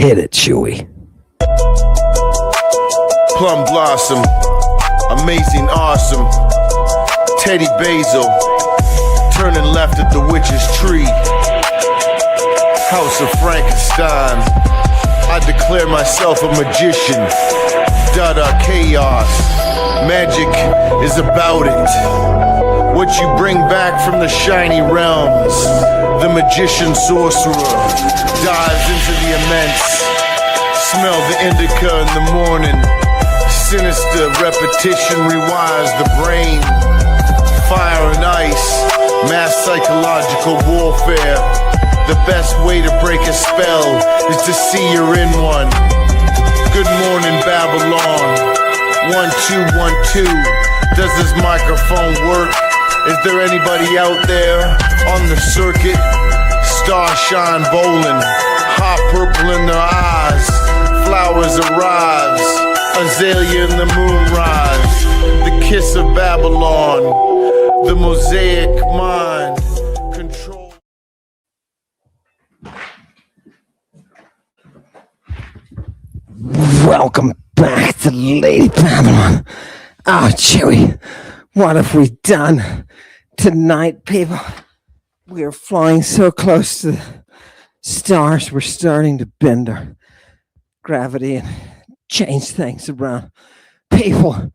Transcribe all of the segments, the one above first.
Hit it, Chewy. Plum blossom, amazing, awesome. Teddy Basil, turning left at the witch's tree. House of Frankenstein, I declare myself a magician. Dada chaos, magic is about it. What you bring back from the shiny realms. The magician sorcerer dives into the immense. Smell the indica in the morning. Sinister repetition rewires the brain. Fire and ice, mass psychological warfare. The best way to break a spell is to see you're in one. Good morning, Babylon. 1, 2, 1, 2. Does this microphone work? Is there anybody out there on the circuit? Starshine bowling, hot purple in their eyes. Flowers arrives, azalea in the moonrise. The kiss of Babylon, the mosaic mind control. Welcome back to Lady Babylon. Oh, Chewy, what have we done tonight, people? We are flying so close to the stars, we're starting to bend our gravity and change things around. People,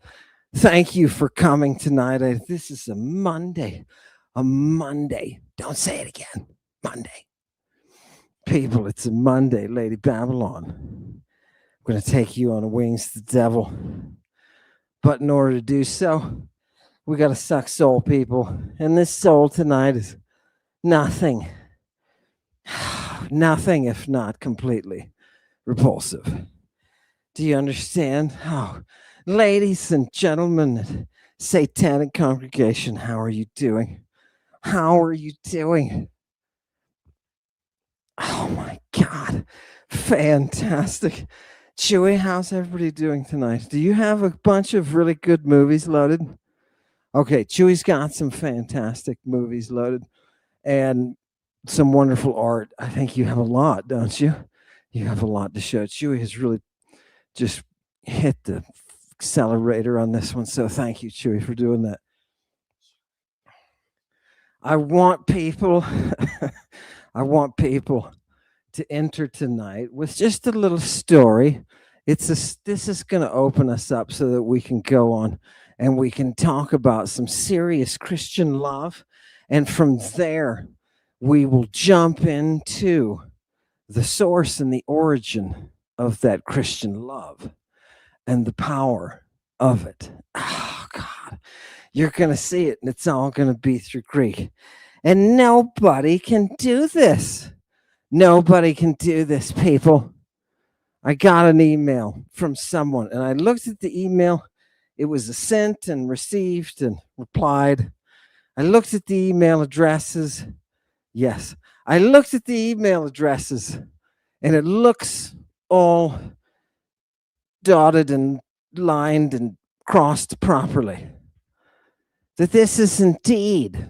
thank you for coming tonight. This is a Monday. Don't say it again. Monday. People, it's a Monday, Lady Babylon. I'm going to take you on wings to the devil. But in order to do so, we got to suck soul, people. And this soul tonight is nothing if not completely repulsive. Do you understand? Oh, ladies and gentlemen, satanic congregation, how are you doing? How are you doing? Oh my God, fantastic. Chewy, how's everybody doing tonight? Do you have a bunch of really good movies loaded? Okay, Chewy's got some fantastic movies loaded and some wonderful art. I think you have a lot, don't you? You have a lot to show. Chewy has really just hit the accelerator on this one, so thank you, Chewy, for doing that. I want people to enter tonight with just a little story. This is going to open us up so that we can go on and we can talk about some serious Christian love. And from there, we will jump into the source and the origin of that Christian love and the power of it. Oh, God. You're going to see it, and it's all going to be through Greek. And nobody can do this. Nobody can do this, people. I got an email from someone, and I looked at the email. It was sent and received and replied. I looked at the email addresses. Yes, I looked at the email addresses, and it looks all dotted and lined and crossed properly. That this is indeed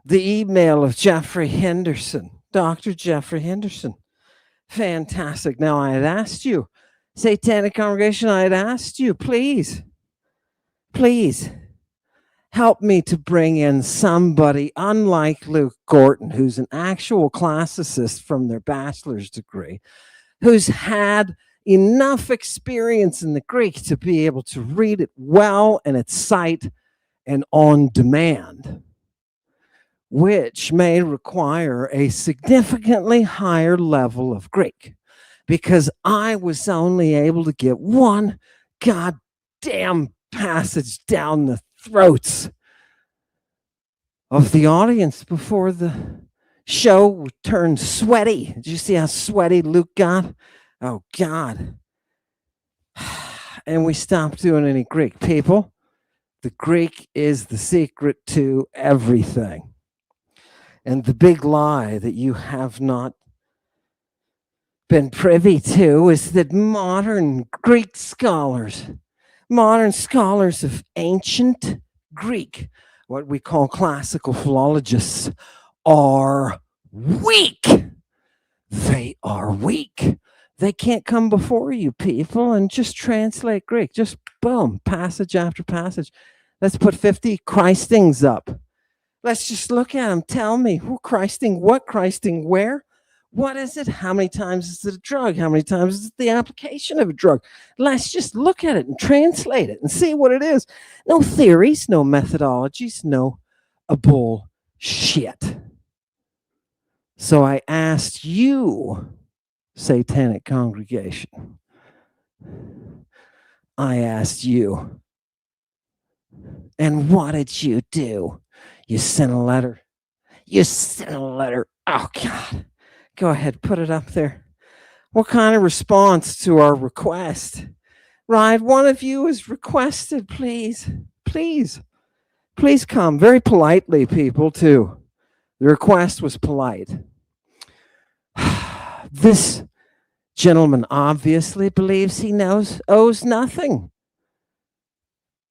the email of Jeffrey Henderson, Dr. Jeffrey Henderson. Fantastic. Now, I had asked you, Satanic Congregation, I had asked you, please help me to bring in somebody unlike Luke Gorton, who's an actual classicist from their bachelor's degree, who's had enough experience in the Greek to be able to read it well and at sight and on demand, which may require a significantly higher level of Greek, because I was only able to get one goddamn passage down the throats of the audience before the show turned sweaty. Did you see how sweaty Luke got? Oh, God. And we stopped doing any Greek. People, the Greek is the secret to everything. And the big lie that you have not been privy to is that modern Greek scholars, modern scholars of ancient Greek, what we call classical philologists, are weak. They are weak. They can't come before you, people, and just translate Greek. Just boom, passage after passage. Let's put 50 Christings up. Let's just look at them. Tell me who Christing, what Christing, where? What is it? How many times is it a drug? How many times is it the application of a drug? Let's just look at it and translate it and see what it is. No theories, no methodologies, no a bullshit. So I asked you, satanic congregation, I asked you, and what did you do? You sent a letter. You sent a letter. Oh, God. Go ahead, put it up there. What kind of response to our request? Right, one of you is requested, please, please, please come. Very politely, people, too. The request was polite. This gentleman obviously believes he owes nothing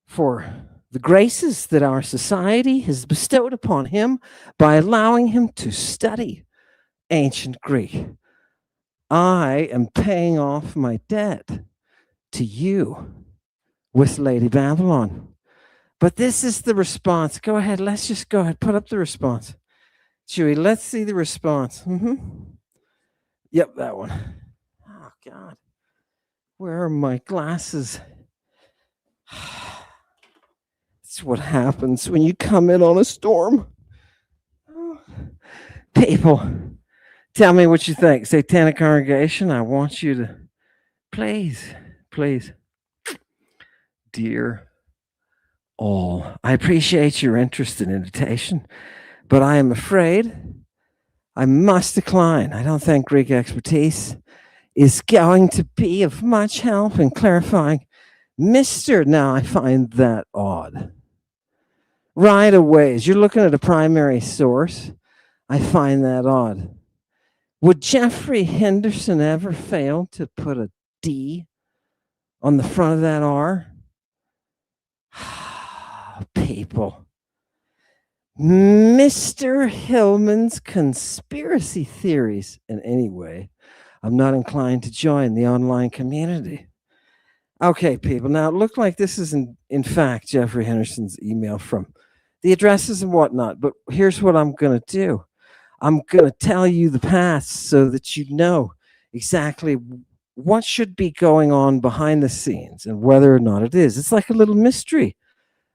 for the graces that our society has bestowed upon him by allowing him to study ancient Greek. I am paying off my debt to you with Lady Babylon. But this is the response. Go ahead. Let's just go ahead. Put up the response. Chewy, let's see the response. Yep, that one. Oh, God. Where are my glasses? That's what happens when you come in on a storm. Oh. People, tell me what you think. Satanic congregation, I want you to, please, please, dear all, I appreciate your interest and invitation, but I am afraid I must decline. I don't think Greek expertise is going to be of much help in clarifying Mr. Now, I find that odd. Right away, as you're looking at a primary source, I find that odd. Would Jeffrey Henderson ever fail to put a D on the front of that R? People. Mr. Hillman's conspiracy theories in any way. I'm not inclined to join the online community. Okay, people. Now, it looked like this is, in fact, Jeffrey Henderson's email from the addresses and whatnot. But here's what I'm going to do. I'm going to tell you the past so that you know exactly what should be going on behind the scenes and whether or not it is. It's like a little mystery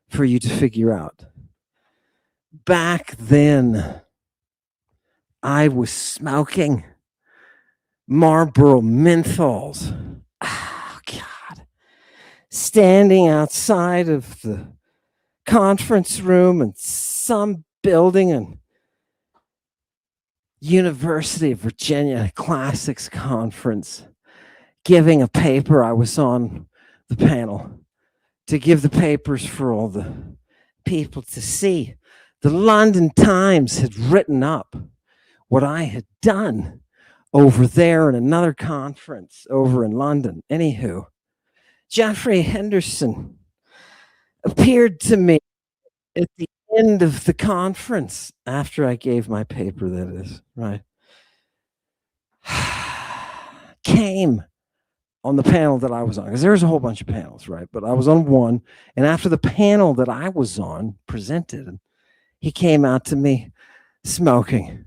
for you to figure out. Back then, I was smoking Marlboro menthols. Oh, God. Standing outside of the conference room in some building in University of Virginia Classics Conference, giving a paper. I was on the panel to give the papers for all the people to see. The London Times had written up what I had done over there in another conference over in London. Anywho, Jeffrey Henderson appeared to me at the end of the conference after I gave my paper, that is, right? Came on the panel that I was on, because there's a whole bunch of panels, right? But I was on one, and after the panel that I was on presented, he came out to me smoking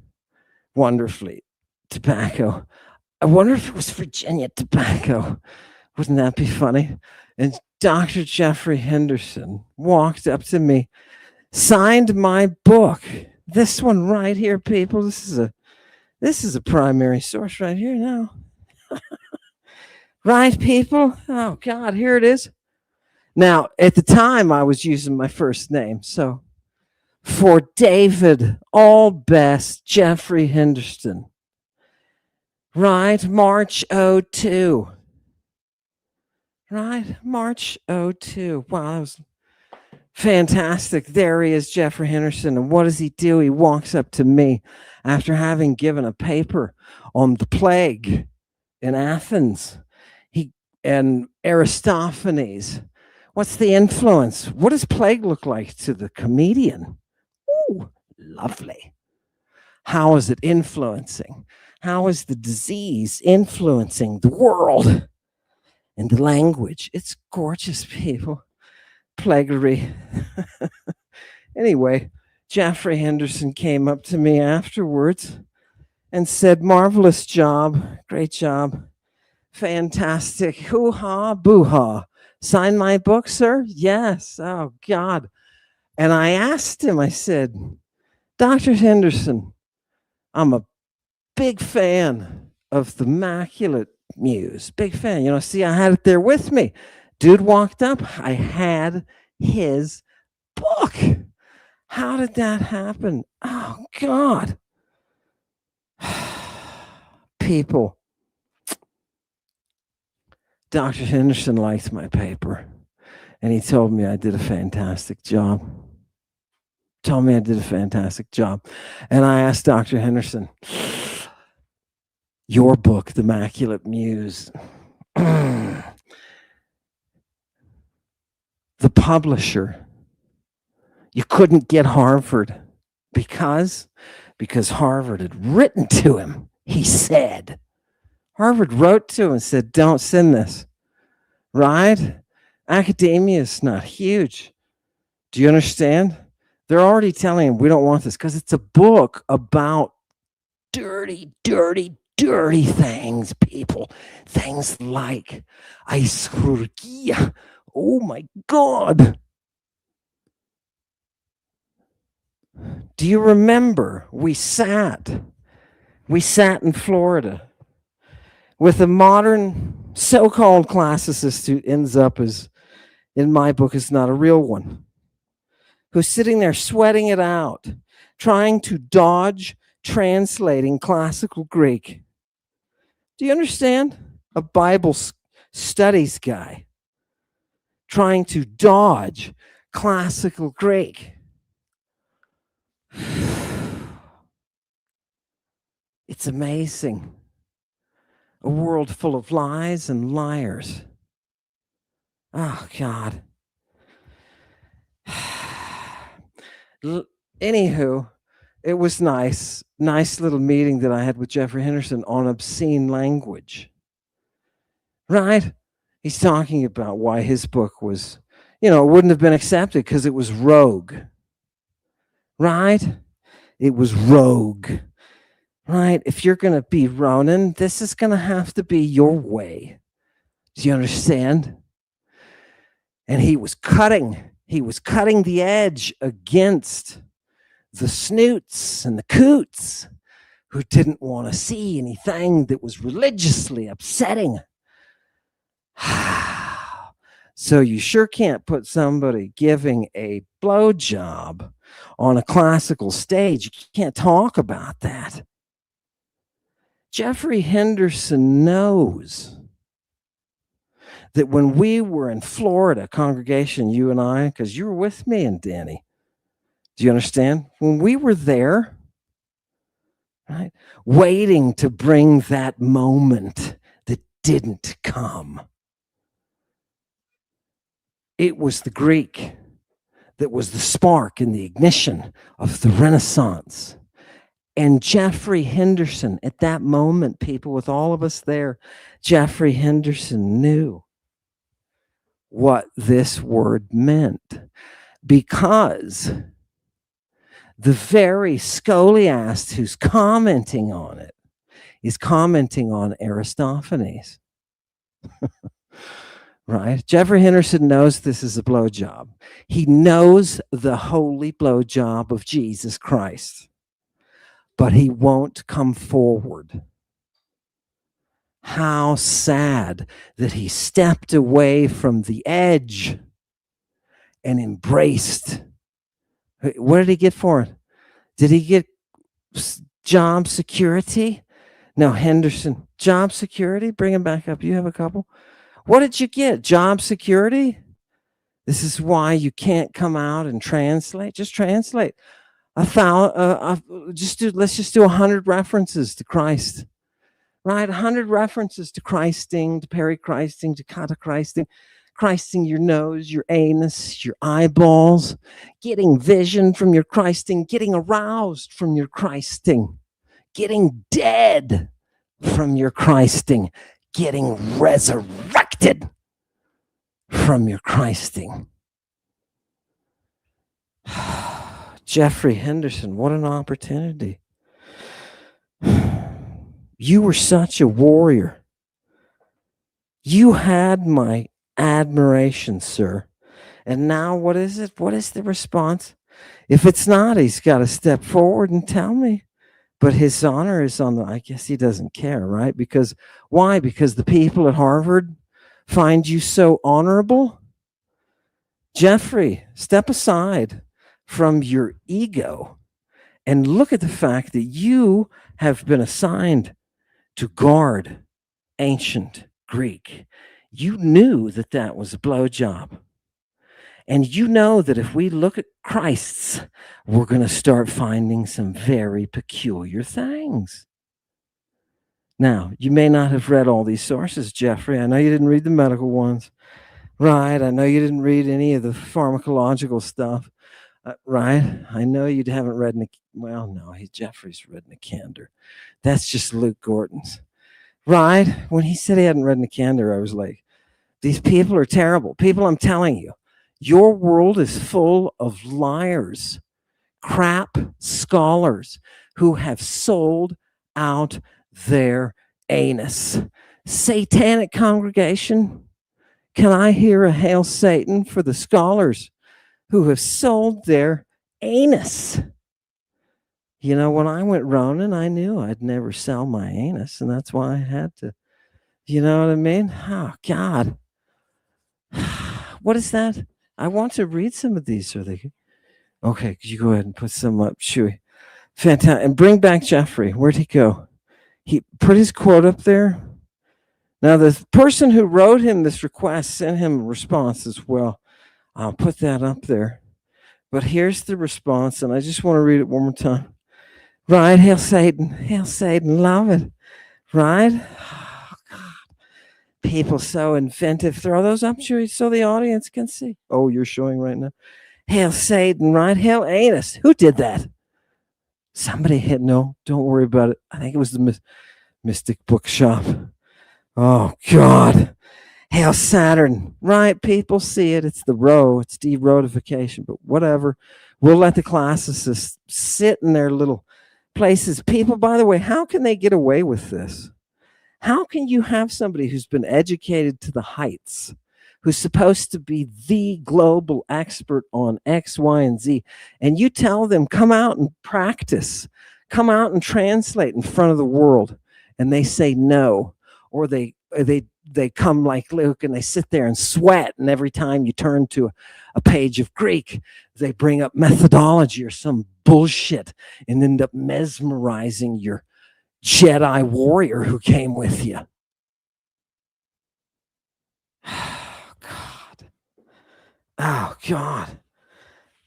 wonderfully tobacco. I wonder if it was Virginia tobacco. Wouldn't that be funny? And Dr. Jeffrey Henderson walked up to me, signed my book. This one right here, people. This is a primary source right here now. Right, people? Oh, God, here it is. Now, at the time, I was using my first name. So, for David Allbest Jeffrey Henderson. Right, March 02. Right, March 02. Wow, that was fantastic. There he is, Jeffrey Henderson. And what does he do? He walks up to me after having given a paper on the plague in Athens. And Aristophanes. What's the influence? What does plague look like to the comedian? Ooh, lovely. How is it influencing? How is the disease influencing the world and the language? It's gorgeous, people. Plagiary. Anyway, Jeffrey Henderson came up to me afterwards and said, "Marvelous job, great job, fantastic, hoo-ha, boo-ha. Sign my book, sir?" "Yes." "Oh, God." And I asked him, I said, "Dr. Henderson, I'm a big fan of the Immaculate Muse. Big fan. You know, see, I had it there with me." Dude walked up. I had his book. How did that happen? Oh, God. People. Dr. Henderson liked my paper, and he told me I did a fantastic job. Told me I did a fantastic job. And I asked Dr. Henderson, "Your book, The Immaculate Muse, the publisher, you couldn't get Harvard because Harvard had written to him." He said, Harvard wrote to him and said, "Don't send this." Right? Academia is not huge. Do you understand? They're already telling him, "We don't want this," because it's a book about dirty, dirty, dirty things, people. Things like ischurgia. Oh my God. Do you remember we sat in Florida with a modern so-called classicist who ends up as, in my book, is not a real one, who's sitting there sweating it out, trying to dodge translating classical Greek. Do you understand? A Bible studies guy trying to dodge classical Greek. It's amazing. A world full of lies and liars. Oh, God. Anywho, it was nice little meeting that I had with Jeffrey Henderson on obscene language. Right? He's talking about why his book was, wouldn't have been accepted because it was rogue. Right? It was rogue. Right? If you're going to be Ronin, this is going to have to be your way. Do you understand? And he was cutting the edge against the snoots and the coots who didn't want to see anything that was religiously upsetting. So you sure can't put somebody giving a blowjob on a classical stage. You can't talk about that. Jeffrey Henderson knows that when we were in Florida, congregation, you and I, because you were with me and Danny, do you understand? When we were there, right, waiting to bring that moment that didn't come, it was the Greek that was the spark and the ignition of the Renaissance. And Jeffrey Henderson, at that moment, people, with all of us there, Jeffrey Henderson knew what this word meant, because the very scholiast who's commenting on it is commenting on Aristophanes. Right? Jeffrey Henderson knows this is a blowjob. He knows the holy blowjob of Jesus Christ, but he won't come forward. How sad that he stepped away from the edge and embraced. What did he get for it? Did he get job security? No, Henderson. Job security? Bring him back up. You have a couple. What did you get? Job security? This is why you can't come out and translate. Just translate. Let's just do 100 references to Christ. Right? 100 references to Christing, to perichrysting, to catachristing. Christing your nose, your anus, your eyeballs, getting vision from your Christing, getting aroused from your Christing, getting dead from your Christing, getting resurrected from your Christing. Jeffrey Henderson, what an opportunity. You were such a warrior. You had my admiration, sir. And now what is it? What is the response? If it's not, he's got to step forward and tell me. But his honor is on the, I guess he doesn't care, right? Because why? Because the people at Harvard find you so honorable? Jeffrey, step aside from your ego and look at the fact that you have been assigned to guard ancient Greek. You knew that that was a blowjob. And you know that if we look at Christ's, we're going to start finding some very peculiar things. Now, you may not have read all these sources, Jeffrey. I know you didn't read the medical ones. Right. I know you didn't read any of the pharmacological stuff. Right. I know you haven't read, Jeffrey's read Nicander. That's just Luke Gordon's. Right. When he said he hadn't read Nicander, I was like, these people are terrible. People, I'm telling you, your world is full of liars, crap scholars who have sold out their anus. Satanic congregation, can I hear a hail Satan for the scholars who have sold their anus? You know, when I went Ronin, I knew I'd never sell my anus, and that's why I had to. You know what I mean? Oh, God. What is that? I want to read some of these. Okay, could you go ahead and put some up, Chewy? Fantastic. And bring back Jeffrey. Where'd he go? He put his quote up there. Now, the person who wrote him this request sent him a response as well. I'll put that up there. But here's the response, and I just want to read it one more time. Right, hail Satan, love it. Right? Oh, God. People so inventive. Throw those up, Chewy, so the audience can see. Oh, you're showing right now. Hail Satan, right? Hail anus. Who did that? Somebody hit. No, don't worry about it. I think it was the Mystic Bookshop. Oh, God. Hail Saturn. Right, people see it. It's the row. It's de-rotification, but whatever. We'll let the classicists sit in their little places. People, by the way, how can they get away with this? How can you have somebody who's been educated to the heights, who's supposed to be the global expert on X, Y, and Z, and you tell them, come out and practice, come out and translate in front of the world, and they say no, or they come like Luke and they sit there and sweat, and every time you turn to a page of Greek, they bring up methodology or some bullshit and end up mesmerizing your Jedi warrior who came with you. Oh, God. Oh, God.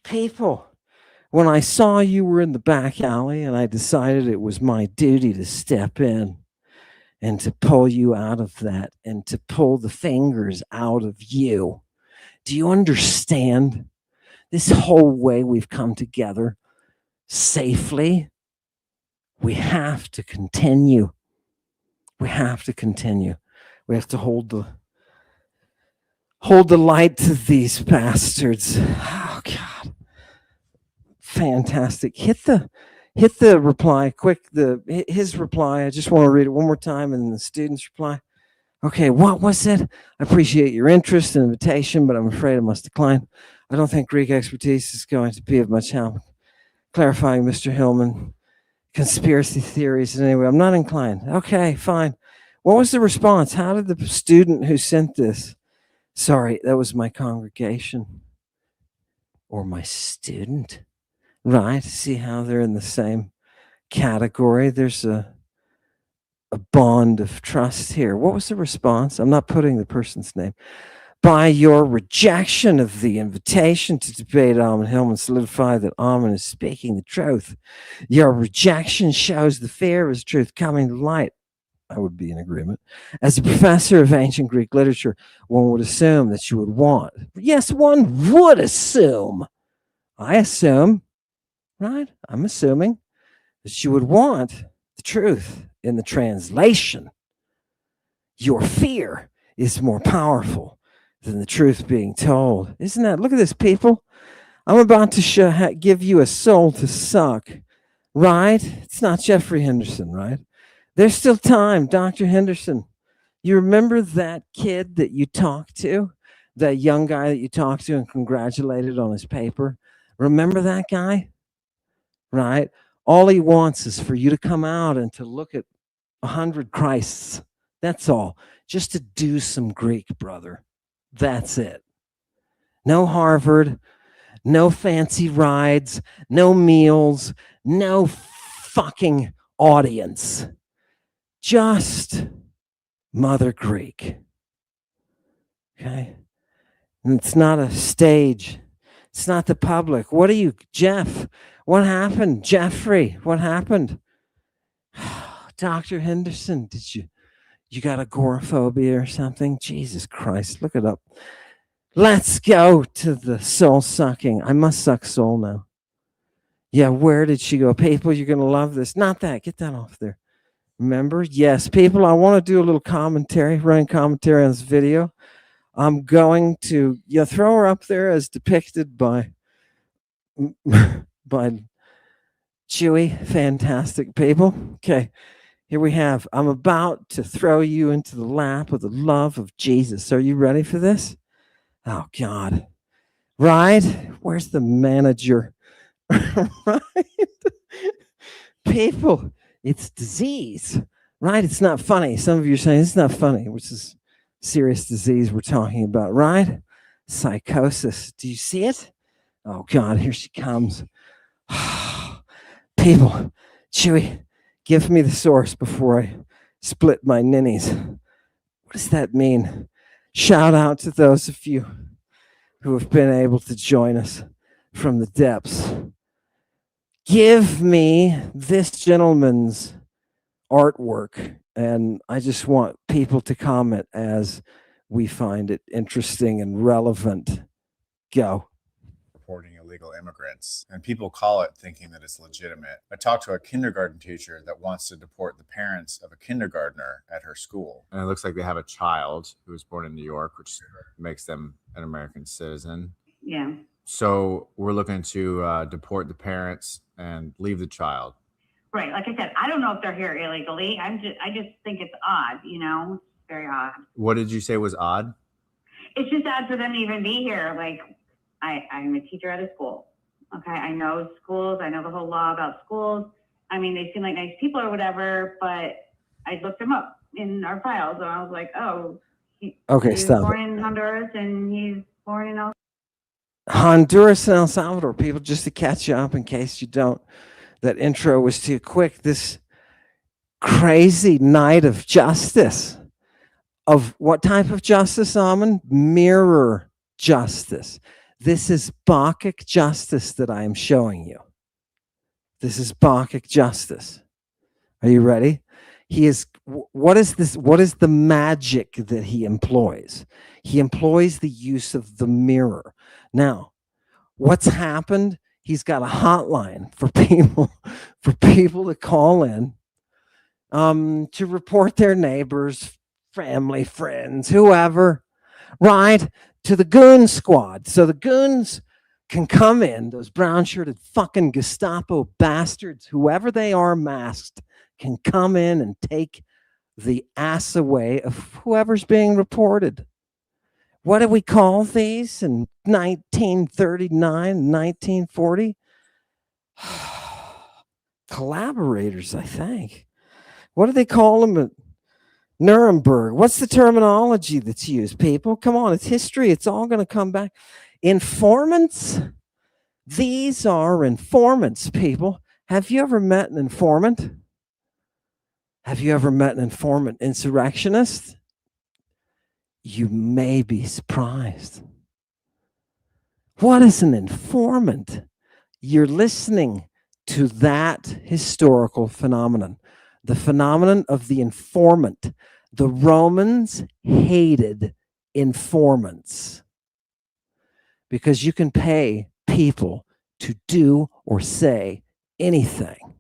People, when I saw you were in the back alley and I decided it was my duty to step in and to pull you out of that and to pull the fingers out of you. Do you understand this whole way we've come together safely? We have to continue. We have to continue. We have to hold the light to these bastards. Oh, God. Fantastic. Hit the reply quick. His reply. I just want to read it one more time, and the student's reply. Okay, what was it? I appreciate your interest and invitation, but I'm afraid I must decline. I don't think Greek expertise is going to be of much help clarifying Mr. Hillman conspiracy theories in any way. I'm not inclined. Okay, fine. What was the response? How did the student who sent this? Sorry, that was my congregation or my student. Right? See how they're in the same category? There's a bond of trust here. What was the response? I'm not putting the person's name. By your rejection of the invitation to debate Almond Hillman, solidify that Almond is speaking the truth. Your rejection shows the fear of his truth coming to light. I would be in agreement. As a professor of ancient Greek literature, one would assume that you would want. Yes, one would assume. I assume, right? I'm assuming that you would want the truth in the translation. Your fear is more powerful than the truth being told. Isn't that? Look at this, people. I'm about to give you a soul to suck, right? It's not Jeffrey Henderson, right? There's still time, Dr. Henderson. You remember that kid that you talked to, that young guy that you talked to and congratulated on his paper? Remember that guy? Right? All he wants is for you to come out and to look at 100 Christs. That's all. Just to do some Greek, brother. That's it. No Harvard, no fancy rides, no meals, no fucking audience. Just Mother Greek. Okay? And it's not a stage. It's not the public. What are you, Jeff? What happened? Jeffrey, what happened? Dr. Henderson, did you got agoraphobia or something? Jesus Christ, look it up. Let's go to the soul sucking. I must suck soul now. Yeah, where did she go? People, you're going to love this. Not that. Get that off there. Remember? Yes, people, I want to do a little commentary, running commentary on this video. I'm going to throw her up there as depicted by Chewy. Fantastic, people. Okay, here we have. I'm about to throw you into the lap of the love of Jesus. Are you ready for this? Oh, God. Right? Where's the manager? Right? People, it's disease, right? It's not funny. Some of you are saying it's not funny, which is serious disease we're talking about, right? Psychosis. Do you see it? Oh, God, here she comes. People, Chewy, give me the source before I split my ninnies. What does that mean? Shout out to those of you who have been able to join us from the depths. Give me this gentleman's artwork, and I just want people to comment as we find it interesting and relevant. Go. Reporting illegal immigrants, and people call it thinking that it's legitimate. I talked to a kindergarten teacher that wants to deport the parents of a kindergartner at her school. And it looks like they have a child who was born in New York, which makes them an American citizen. Yeah. So we're looking to deport the parents and leave the child. Right. Like I said, I don't know if they're here illegally. I just think it's odd, It's very odd. What did you say was odd? It's just odd for them to even be here. Like, I'm a teacher at a school. Okay. I know schools. I know the whole law about schools. I mean, they seem like nice people or whatever, but I looked them up in our files and I was like, oh, okay, he's stop. Born in Honduras and he's born in Honduras and El Salvador, people, just to catch you up in case you don't. That intro was too quick. This crazy night of justice. Of what type of justice, Amen? Mirror justice. This is Bacchic justice that I am showing you. This is Bacchic justice. Are you ready? He is, what is this? What is the magic that he employs? He employs the use of the mirror. Now, what's happened? He's got a hotline for people to call in to report their neighbors, family, friends, whoever, right? To the goon squad. So the goons can come in, those brown-shirted fucking Gestapo bastards, whoever they are masked, can come in and take the ass away of whoever's being reported. What do we call these in 1939, 1940? Collaborators, I think. What do they call them at Nuremberg? What's the terminology that's used, people? Come on, it's history. It's all going to come back. Informants? These are informants, people. Have you ever met an informant? Have you ever met an informant insurrectionist? You may be surprised. What is an informant? You're listening to that historical phenomenon, the phenomenon of the informant. The Romans hated informants because you can pay people to do or say anything.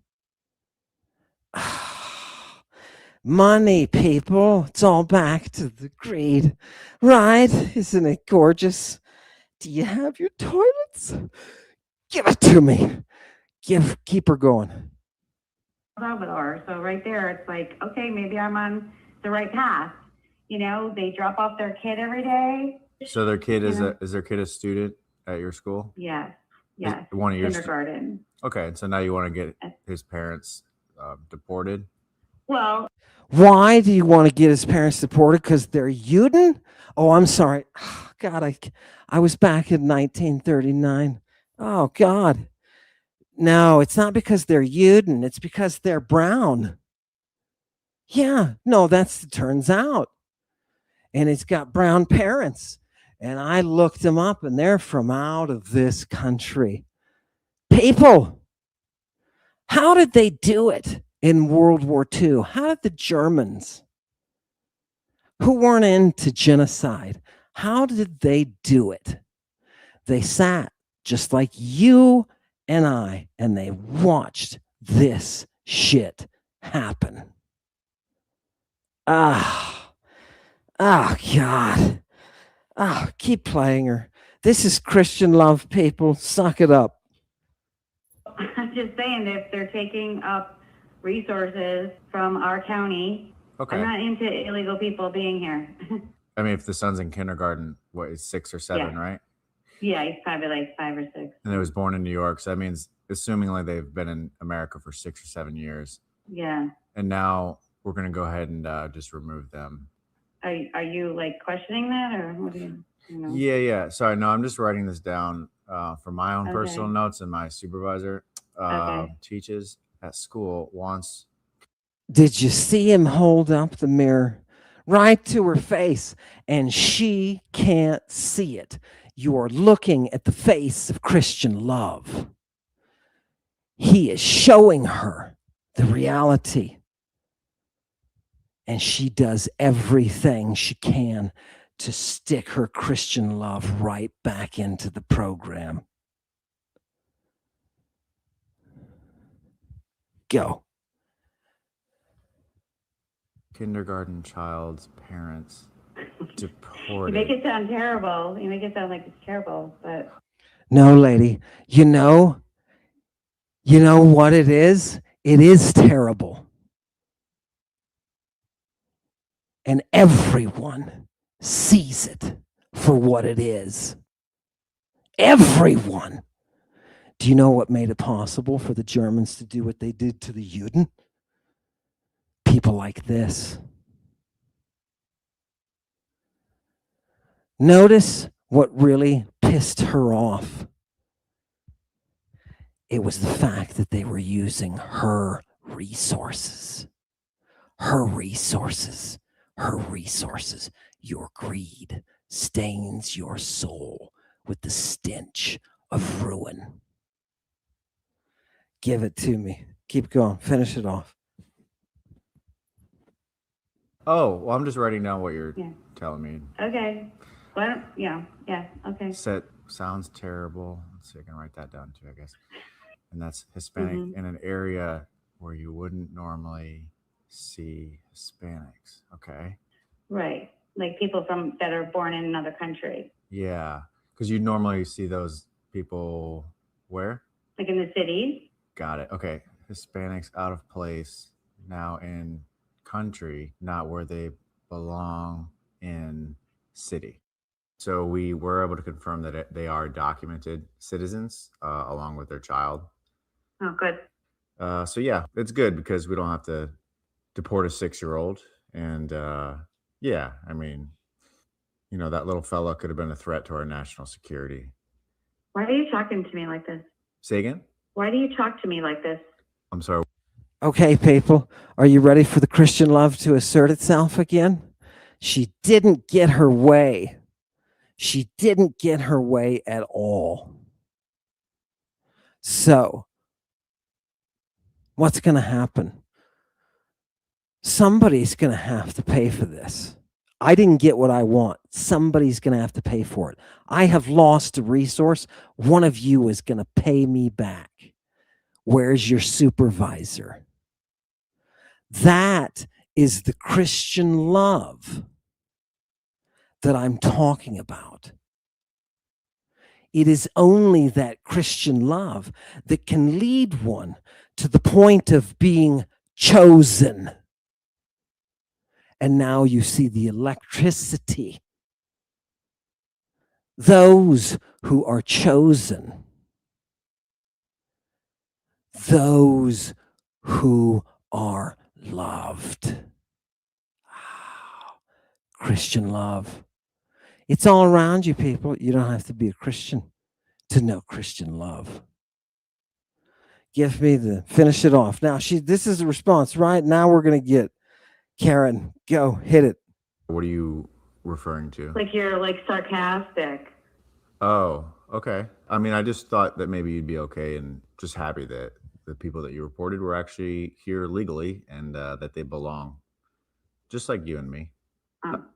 Money, people. It's all back to the greed, right? Isn't it gorgeous? Do you have your toilets? Give it to me. Keep her going. Salvador. So right there, it's like, okay, maybe I'm on the right path. You know, they drop off their kid every day. So their kid is their kid a student at your school? Yes. Yes. One of your kindergarten. Okay, so now you want to get his parents deported? Well, why do you want to get his parents deported? Because they're Juden? Oh, I'm sorry. God, I was back in 1939. Oh, God. No, it's not because they're Juden. It's because they're brown. Yeah, no, that's it turns out. And it's got brown parents. And I looked them up, and they're from out of this country. People, how did they do it in World War II? How did the Germans, who weren't into genocide, how did they do it? They sat just like you and I, and they watched this shit happen. Ah, God. Keep playing her. This is Christian love, people. Suck it up. I'm just saying that if they're taking up resources from our county, Okay. I'm not into illegal people being here. I mean, if the son's in kindergarten, what is 6 or 7, right? Yeah, he's probably like 5 or 6. And he was born in New York, so that means assuming like they've been in America for 6 or 7 years. Yeah. And now we're gonna go ahead and just remove them. Are you like questioning that, or what do you know? Yeah. Sorry, no, I'm just writing this down for my own personal notes, and my supervisor teaches at school wants. Did you see him hold up the mirror right to her face, and she can't see it? You're looking at the face of Christian love. He is showing her the reality, and she does everything she can to stick her Christian love right back into the program. Go. Kindergarten child's parents deported. You make it sound terrible. You make it sound like it's terrible, but no, lady. You know what it is? It is terrible. And everyone sees it for what it is. Everyone. Do you know what made it possible for the Germans to do what they did to the Juden? People like this. Notice what really pissed her off. It was the fact that they were using her resources. Her resources. Her resources. Your greed stains your soul with the stench of ruin. Give it to me. Keep going. Finish it off. Oh, well, I'm just writing down what you're telling me. Okay. Well, yeah. Okay. Sounds terrible. Let's see, I can write that down too, I guess. And that's Hispanic in an area where you wouldn't normally see Hispanics. Okay. Right. Like people that are born in another country. Yeah. Because you normally see those people where? Like in the cities. Got it. Okay. Hispanics out of place now in country, not where they belong in city. So we were able to confirm that they are documented citizens along with their child. Oh, good. So yeah, it's good because we don't have to deport a 6-year-old. And yeah, I mean, that little fella could have been a threat to our national security. Why are you talking to me like this? Say again? Why do you talk to me like this? I'm sorry. Okay, people, are you ready for the Christian love to assert itself again? She didn't get her way. She didn't get her way at all. So, what's going to happen? Somebody's going to have to pay for this. I didn't get what I want. Somebody's going to have to pay for it. I have lost a resource. One of you is going to pay me back. Where's your supervisor? That is the Christian love that I'm talking about. It is only that Christian love that can lead one to the point of being chosen. And now you see the electricity. Those who are chosen, those who are loved. Christian love. It's all around you, people. You don't have to be a Christian to know Christian love. Finish it off. Now, this is a response, right? Now we're going to get Karen. Go, hit it. What are you referring to? Like you're like sarcastic. Oh, okay. I mean, I just thought that maybe you'd be okay and just happy that the people that you reported were actually here legally and that they belong, just like you and me.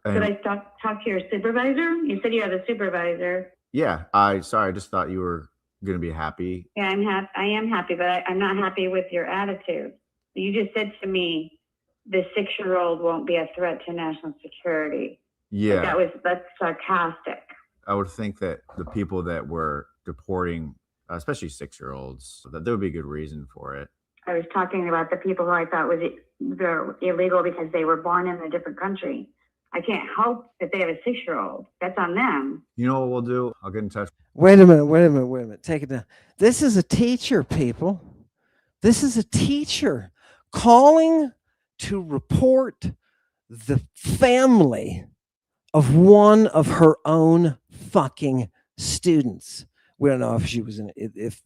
Could I talk to your supervisor? You said you have a supervisor. Yeah, I just thought you were going to be happy. Yeah, I am happy, but I'm not happy with your attitude. You just said to me, the 6-year-old won't be a threat to national security. Yeah. That's sarcastic. I would think that the people that were deporting, especially 6-year-olds, that there would be a good reason for it. I was talking about the people who I thought they're illegal because they were born in a different country. I can't help that they have a 6-year-old. That's on them. You know what we'll do? I'll get in touch. Wait a minute. Take it down. This is a teacher, people. This is a teacher calling to report the family of one of her own fucking students. We don't know if if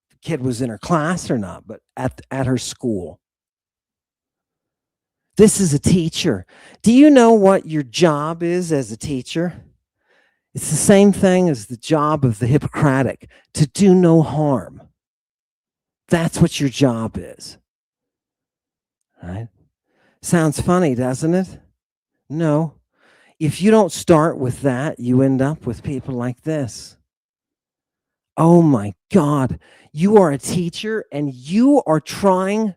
the kid was in her class or not, but at her school. This is a teacher. Do you know what your job is as a teacher? It's the same thing as the job of the Hippocratic, to do no harm. That's what your job is. Right? Sounds funny, doesn't it? No. If you don't start with that, you end up with people like this. Oh my God. You are a teacher and you are trying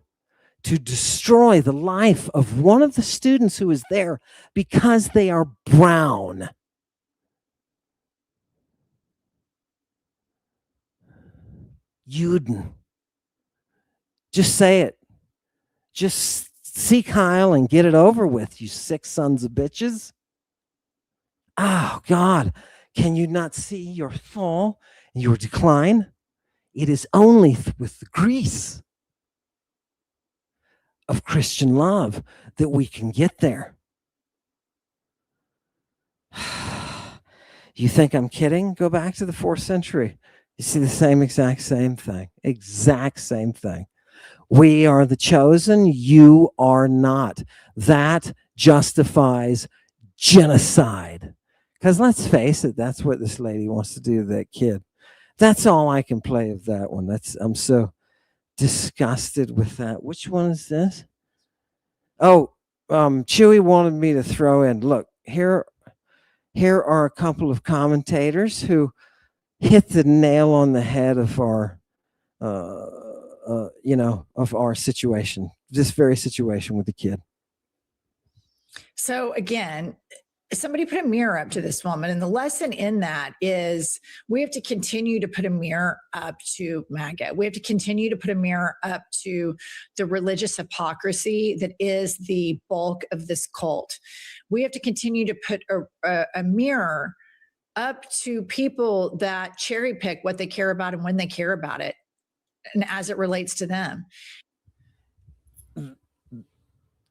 to destroy the life of one of the students who is there because they are brown. Uden. Just say it. Just see Kyle and get it over with, you sick sons of bitches. Oh, God. Can you not see your fall and your decline? It is only with the grease of Christian love that we can get there. You think I'm kidding? Go back to the 4th century. You see the exact same thing. We are the chosen. You are not. That justifies genocide. Because let's face it, that's what this lady wants to do to that kid. That's all I can play of that one. I'm so disgusted with that. Which one is this? Oh, Chewy wanted me to throw in. Look, here are a couple of commentators who hit the nail on the head of our, of our situation, this very situation with the kid. So again, somebody put a mirror up to this woman, and the lesson in that is we have to continue to put a mirror up to MAGA. We have to continue to put a mirror up to the religious hypocrisy that is the bulk of this cult. We have to continue to put a mirror up to people that cherry pick what they care about and when they care about it, and as it relates to them.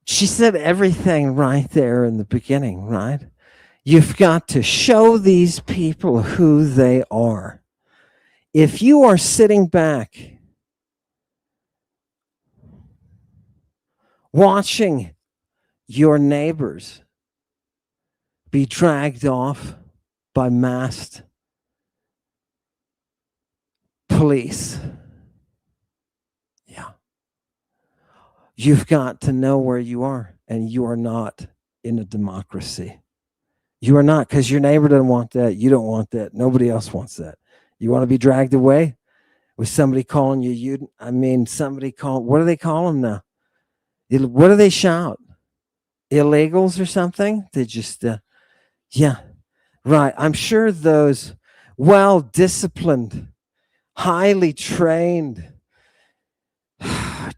She said everything right there in the beginning, right? You've got to show these people who they are. If you are sitting back watching your neighbors be dragged off by masked police, you've got to know where you are, and you are not in a democracy. You are not, because your neighbor doesn't want that. You don't want that. Nobody else wants that. You want to be dragged away with somebody calling you, somebody call, what do they call them now? What do they shout? illegals or something. They just, yeah, right. I'm sure those well disciplined, highly trained,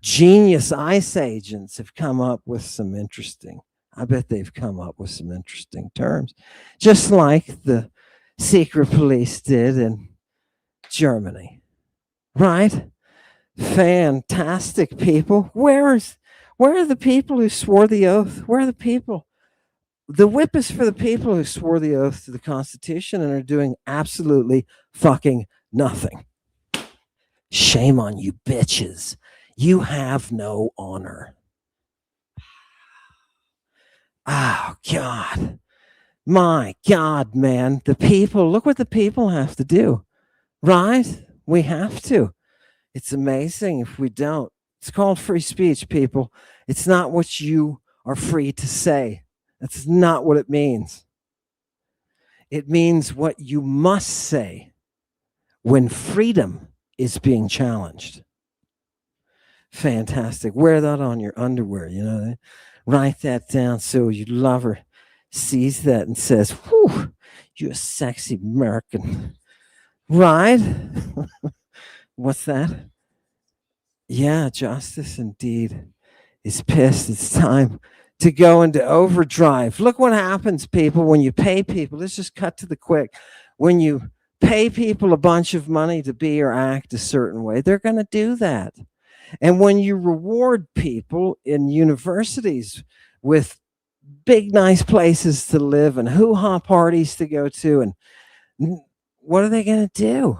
genius ICE agents have come up with some interesting, I bet they've come up with some interesting terms, just like the secret police did in Germany, right? Fantastic people. Where are the people who swore the oath? Where are the people? The whip is for the people who swore the oath to the Constitution and are doing absolutely fucking nothing. Shame on you, bitches. You have no honor. Oh, God. My God, man. The people, look what the people have to do, right? We have to. It's amazing if we don't. It's called free speech, people. It's not what you are free to say. That's not what it means. It means what you must say when freedom is being challenged. Fantastic. Wear that on your underwear, you know. Write that down so your lover sees that and says, whew, you're a sexy American. Right? What's that? Yeah, justice indeed is pissed. It's time to go into overdrive. Look what happens, people, when you pay people. Let's just cut to the quick. When you pay people a bunch of money to be or act a certain way, they're going to do that. And when you reward people in universities with big, nice places to live and hoo-ha parties to go to, and what are they going to do?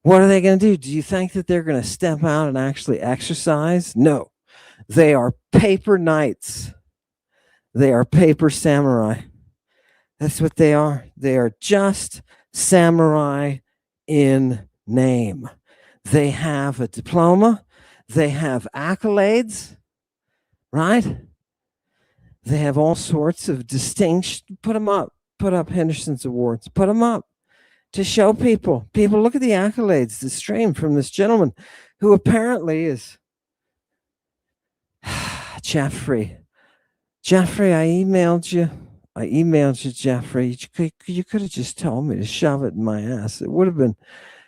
What are they going to do? Do you think that they're going to step out and actually exercise? No. They are paper knights. They are paper samurai. That's what they are. They are just samurai in name. They have a diploma. They have accolades, right? They have all sorts of distinction. Put them up. Put up Henderson's awards. Put them up to show people. People, look at the accolades that stream from this gentleman who apparently is Jeffrey. Jeffrey, I emailed you, Jeffrey. You could have just told me to shove it in my ass. It would have been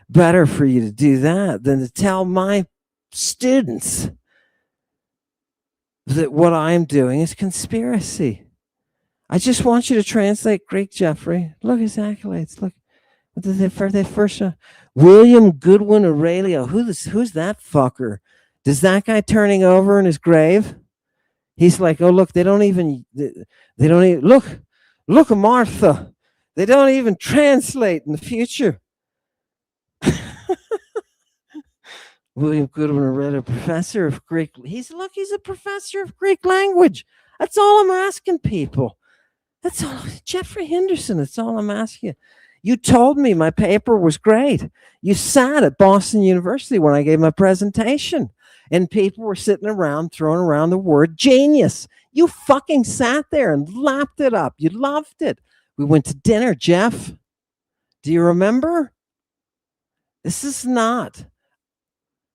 better for you to do that than to tell my students that what I'm doing is conspiracy. I just want you to translate Greek, Jeffrey. Look at his accolades. Look. They first William Goodwin Aurelio. Who's that fucker? Does that guy turning over in his grave? He's like, oh look, they don't even look at Martha. They don't even translate in the future. William Goodwin Aurelio, professor of Greek. He's a professor of Greek language. That's all I'm asking people. That's all, Jeffrey Henderson. That's all I'm asking you. You told me my paper was great. You sat at Boston University when I gave my presentation, and people were sitting around throwing around the word genius. You fucking sat there and lapped it up. You loved it. We went to dinner, Jeff. Do you remember? This is not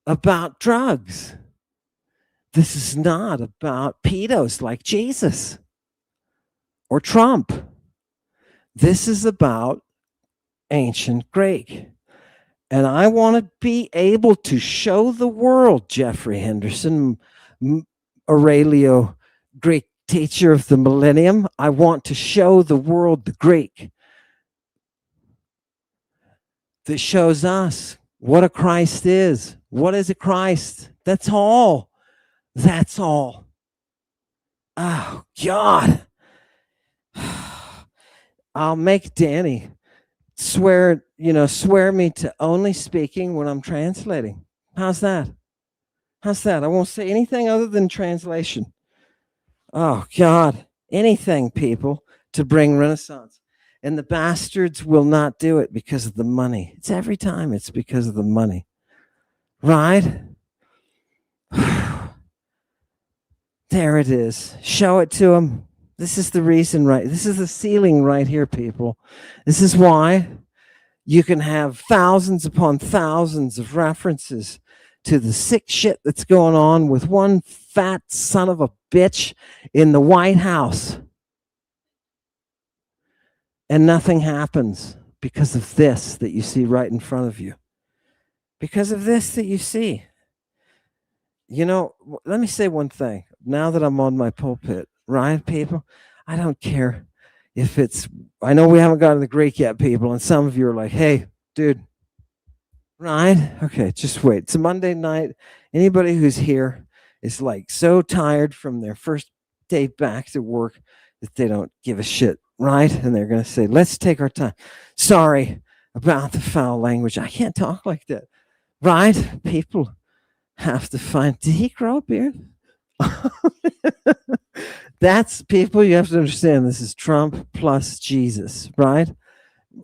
about drugs. This is not about pedos like Jesus or Trump. This is about ancient Greek. And I want to be able to show the world, Jeffrey Henderson, Aurelio, Greek teacher of the millennium. I want to show the world the Greek that shows us what a Christ is. What is a Christ? That's all. That's all. Oh, God. I'll make Danny swear me to only speaking when I'm translating. How's that? I won't say anything other than translation. Oh, God. Anything, people, to bring Renaissance. And the bastards will not do it because of the money. It's every time it's because of the money. Right? There it is. Show it to them. This is the reason, right? This is the ceiling right here, people. This is why you can have thousands upon thousands of references to the sick shit that's going on with one fat son of a bitch in the White House. And nothing happens because of this that you see right in front of you. Because of this that you see. You know, let me say one thing. Now that I'm on my pulpit, right, people? I don't care if it's, I know we haven't gotten to the Greek yet, people, and some of you are like, hey, dude, right? Okay, just wait. It's a Monday night. Anybody who's here is like so tired from their first day back to work that they don't give a shit, right? And they're going to say, let's take our time. Sorry about the foul language. I can't talk like that, right? People have to find, did he grow a beard? That's, people, you have to understand, this is Trump plus Jesus, right?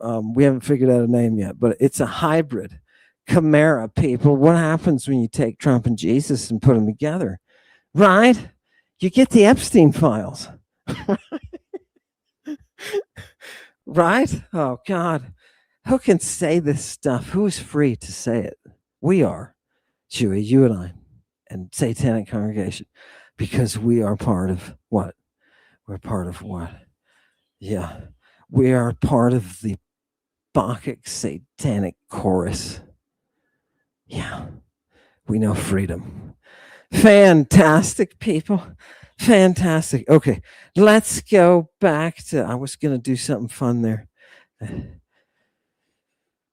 We haven't figured out a name yet, but it's a hybrid chimera, people. What happens when you take Trump and Jesus and put them together, right? You get the Epstein files. Right? Oh, God. Who can say this stuff? Who's free to say it? We are, Chewy, you and I, and Satanic Congregation, because we are part of what? We're part of what? Yeah. We are part of the Bacchic Satanic Chorus. Yeah. We know freedom. Fantastic, people. Fantastic. Okay, let's go back to, I was going to do something fun there.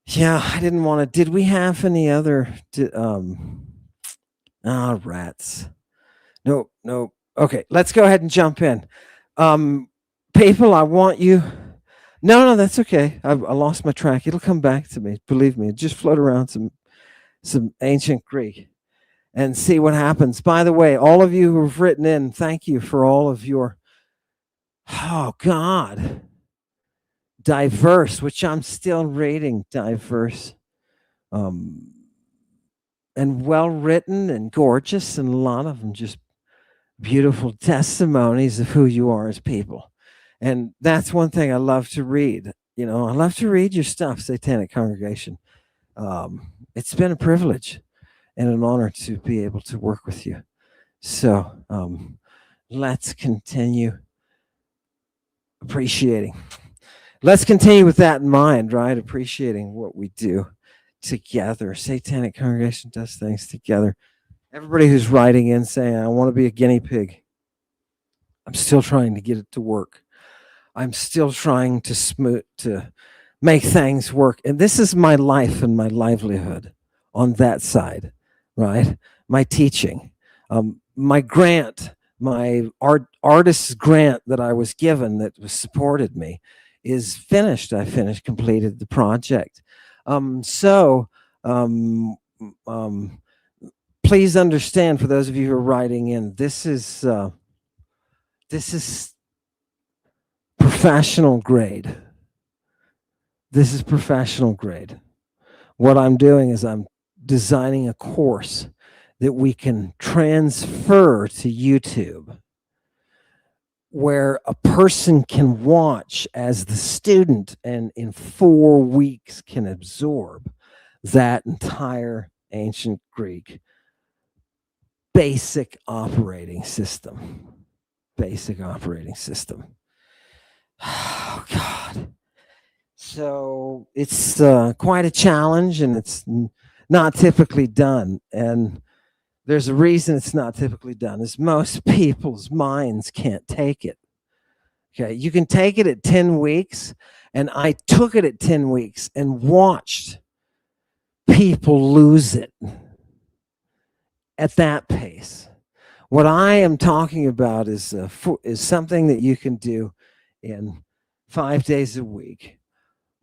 Yeah, I didn't want to. Did we have any other rats? No. Okay, let's go ahead and jump in. People, I want you. No, that's okay. I lost my track. It'll come back to me. Believe me. Just float around some ancient Greek and see what happens. By the way, all of you who've written in, thank you for all of your, oh God, diverse, which I'm still reading, diverse, and well written and gorgeous, and a lot of them just beautiful testimonies of who you are as people. And that's one thing I love to read. You know, I love to read your stuff, Satanic Congregation. It's been a privilege and an honor to be able to work with you. So let's continue appreciating. Let's continue with that in mind, right? Appreciating what we do together. Satanic Congregation does things together. Everybody who's writing in saying, I want to be a guinea pig. I'm still trying to get it to work. I'm still trying to make things work. And this is my life and my livelihood on that side, right? My teaching, my grant, my artist's grant that I was given that was supported me is finished. I completed the project. Please understand, for those of you who are writing in, this is professional grade. This is professional grade. What I'm doing is I'm designing a course that we can transfer to YouTube, where a person can watch as the student and in 4 weeks can absorb that entire ancient Greek basic operating system. Basic operating system. Oh, God. So it's quite a challenge, and it's not typically done. And there's a reason it's not typically done, is most people's minds can't take it. Okay, you can take it at 10 weeks, and I took it at 10 weeks and watched people lose it at that pace. What I am talking about is something that you can do in 5 days a week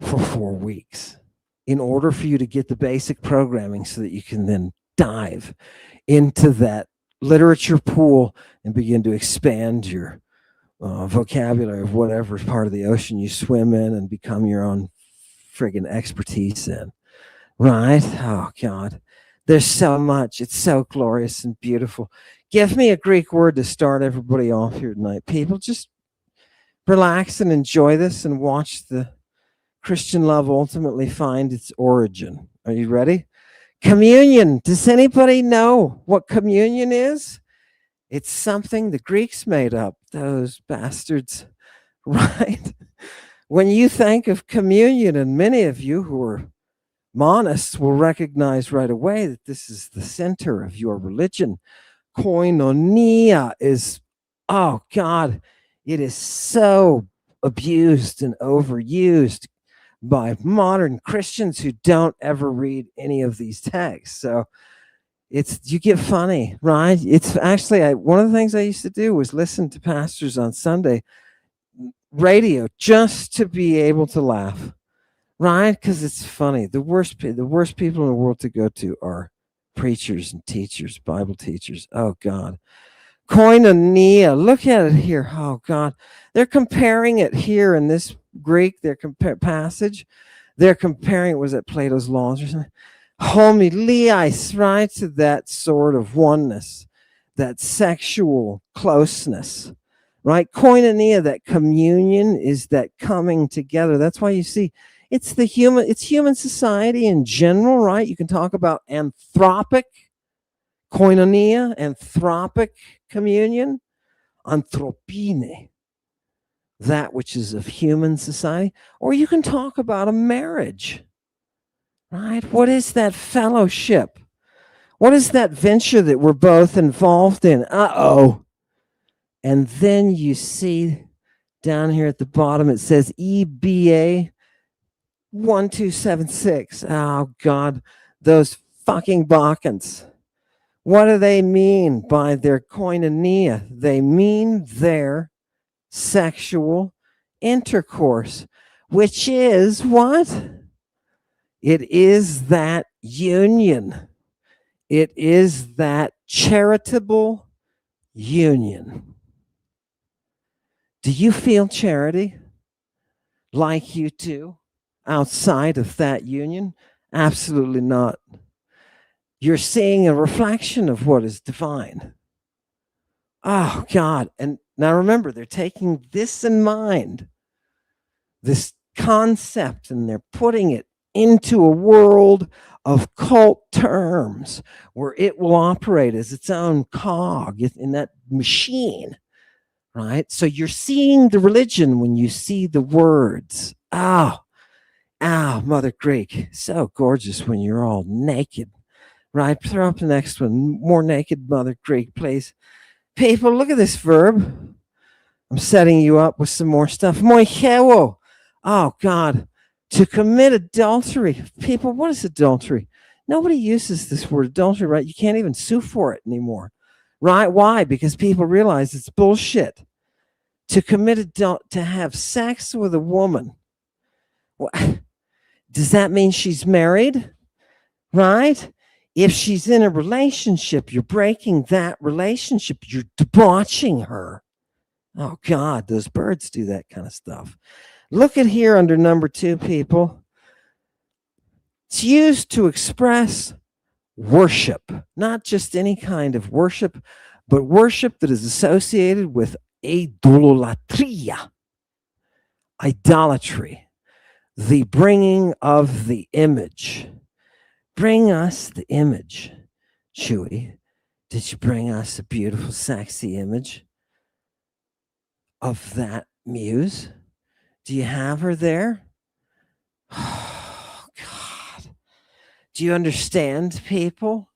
for 4 weeks in order for you to get the basic programming so that you can then dive into that literature pool and begin to expand your vocabulary of whatever part of the ocean you swim in and become your own friggin' expertise in. Right? Oh, God. There's so much. It's so glorious and beautiful. Give me a Greek word to start everybody off here tonight. People, just relax and enjoy this and watch the Christian love ultimately find its origin. Are you ready? Communion. Does anybody know what communion is? It's something the Greeks made up, those bastards, right? When you think of communion, and many of you who are monists will recognize right away that this is the center of your religion. Koinonia is, oh God, it is so abused and overused by modern Christians who don't ever read any of these texts. So you get funny, right? It's actually one of the things I used to do was listen to pastors on Sunday radio just to be able to laugh, right? Because it's funny. The worst people in the world to go to are preachers and teachers, Bible teachers. Oh God. Koinonia, look at it here. Oh God, they're comparing it here in this Greek. Passage. They're comparing. Was it Plato's Laws or something? Homiliais, right, to that sort of oneness, that sexual closeness, right? Koinonia, that communion, is that coming together. That's why you see it's human society in general, right? You can talk about anthropic koinonia, anthropic communion, anthropine, that which is of human society, or you can talk about a marriage, right? What is that fellowship? What is that venture that we're both involved in? And then you see down here at the bottom, it says EBA 1276. Oh God, those fucking Balkans. What do they mean by their koinonia? They mean their sexual intercourse, which is what? It is that union. It is that charitable union. Do you feel charity like you do outside of that union? Absolutely not. You're seeing a reflection of what is divine. Oh, God. And now remember, they're taking this in mind, this concept, and they're putting it into a world of cult terms where it will operate as its own cog in that machine, right? So you're seeing the religion when you see the words. Oh, Mother Greek, so gorgeous when you're all naked. Right, throw up the next one. More naked Mother Greek, please. People, look at this verb. I'm setting you up with some more stuff. Moicheo. Oh, God. To commit adultery. People, what is adultery? Nobody uses this word adultery, right? You can't even sue for it anymore. Right? Why? Because people realize it's bullshit. To to have sex with a woman. Does that mean she's married? Right? If she's in a relationship, you're breaking that relationship. You're debauching her. Oh, God, those birds do that kind of stuff. Look at here under number 2, people. It's used to express worship, not just any kind of worship, but worship that is associated with idolatria, idolatry, the bringing of the image. Bring us the image, Chewy. Did you bring us a beautiful, sexy image of that muse? Do you have her there? Oh, God. Do you understand, people,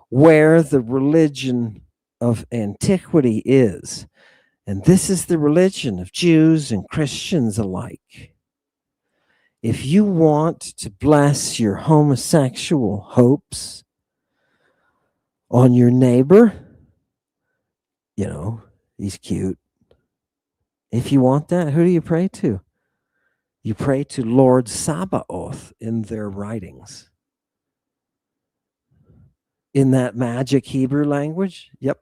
where the religion of antiquity is? And this is the religion of Jews and Christians alike. If you want to bless your homosexual hopes on your neighbor, he's cute. If you want that, who do you pray to? You pray to Lord Sabaoth in their writings. In that magic Hebrew language? Yep.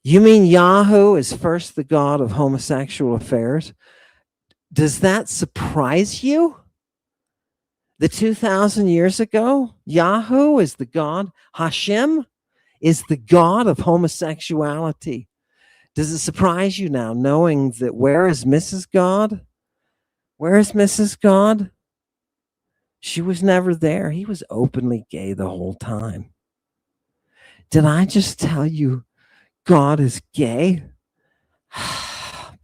You mean Yahoo is first the god of homosexual affairs? Does that surprise you? The 2,000 years ago, Yahoo is the god, Hashem is the god of homosexuality. Does it surprise you now knowing that where is Mrs. God? Where is Mrs. God? She was never there. He was openly gay the whole time. Did I just tell you God is gay?